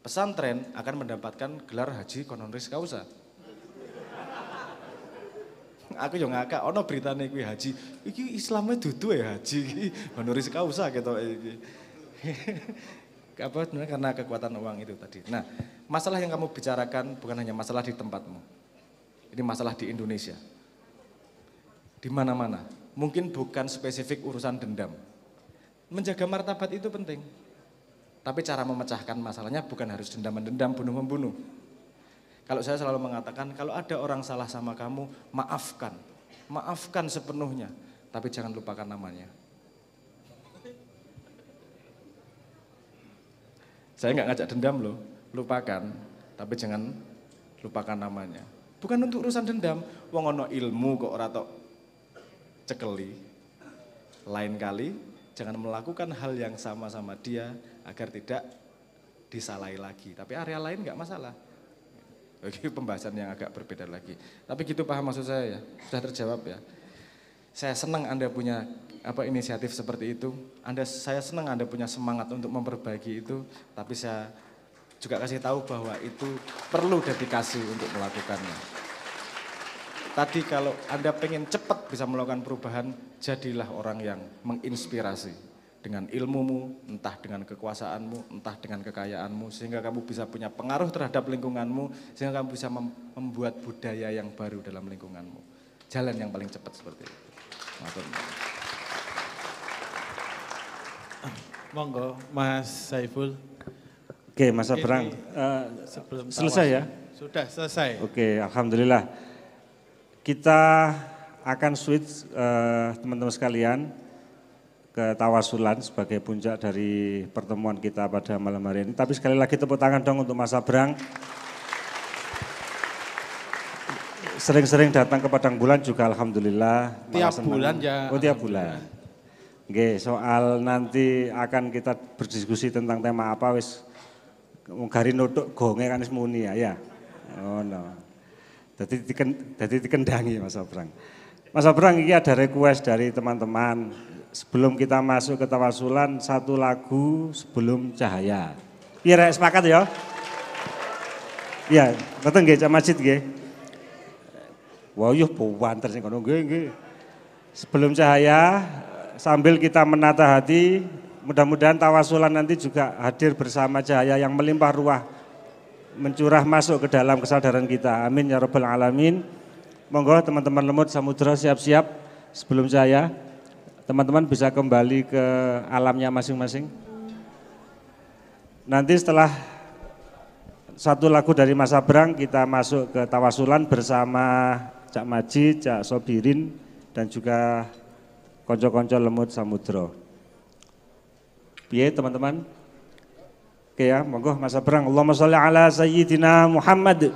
Speaker 7: pesantren akan mendapatkan gelar haji honoris causa. Aku yo ngakak ono beritane kuwi haji. Iki Islamnya dudu ya haji iki honoris causa gitu iki. Apa sebenarnya karena kekuatan uang itu tadi. Nah, masalah yang kamu bicarakan bukan hanya masalah di tempatmu. Ini masalah di Indonesia. Di mana-mana. Mungkin bukan spesifik urusan dendam. Menjaga martabat itu penting. Tapi cara memecahkan masalahnya bukan harus dendam-mendendam, bunuh-membunuh. Kalau saya selalu mengatakan, kalau ada orang salah sama kamu, maafkan. Maafkan sepenuhnya, tapi jangan lupakan namanya. Saya nggak ngajak dendam loh, lupakan, tapi jangan lupakan namanya. Bukan untuk urusan dendam, wong ono ilmu kok ora tok cekeli. Lain kali, jangan melakukan hal yang sama-sama dia agar tidak disalahi lagi. Tapi area lain nggak masalah. Oke, pembahasan yang agak berbeda lagi. Tapi gitu paham maksud saya ya, sudah terjawab ya. Saya senang Anda punya inisiatif seperti itu. Saya senang Anda punya semangat untuk memperbaiki itu. Tapi saya juga kasih tahu bahwa itu perlu dedikasi untuk melakukannya. Tadi kalau Anda pengen cepat bisa melakukan perubahan, jadilah orang yang menginspirasi. Dengan ilmumu, entah dengan kekuasaanmu, entah dengan kekayaanmu, sehingga kamu bisa punya pengaruh terhadap lingkunganmu, sehingga kamu bisa membuat budaya yang baru dalam lingkunganmu. Jalan yang paling cepat seperti itu.
Speaker 6: Monggo, Mas Saiful.
Speaker 2: Oke, Mas Abrang, selesai ya?
Speaker 6: Sudah selesai.
Speaker 2: Oke, alhamdulillah. Kita akan switch teman-teman sekalian ke tawasulan sebagai puncak dari pertemuan kita pada malam hari ini. Tapi sekali lagi tepuk tangan dong untuk Mas Abrang. Sering-sering datang ke Padang Bulan juga alhamdulillah.
Speaker 6: Tiap bulan ya.
Speaker 2: Oh tiap bulan. Oke, soal nanti akan kita berdiskusi tentang tema apa wis gari nutuk gonge kan wis muni ya. Oh no. Jadi dikendangi Mas Abrang. Mas Abrang ini ada request dari teman-teman. Sebelum kita masuk ke tawasulan, satu lagu sebelum cahaya. Iya, sepakat ya? Iya, betul nggih Cak Majid nggih? Wah, yuh buwanter sing kono nggih. Sebelum cahaya, sambil kita menata hati, mudah-mudahan tawasulan nanti juga hadir bersama cahaya yang melimpah ruah, mencurah masuk ke dalam kesadaran kita. Amin ya rabbal alamin. Monggo teman-teman Lemut Samudra siap-siap sebelum cahaya. Teman-teman bisa kembali ke alamnya masing-masing. Nanti setelah satu lagu dari Mas Abrang, kita masuk ke tawasulan bersama Cak Majid, Cak Sobirin, dan juga konco-konco Lemut Samudra. Piye teman-teman? Oke ya, monggo Mas Abrang. Allahumma sholli ala sayyidina Muhammad.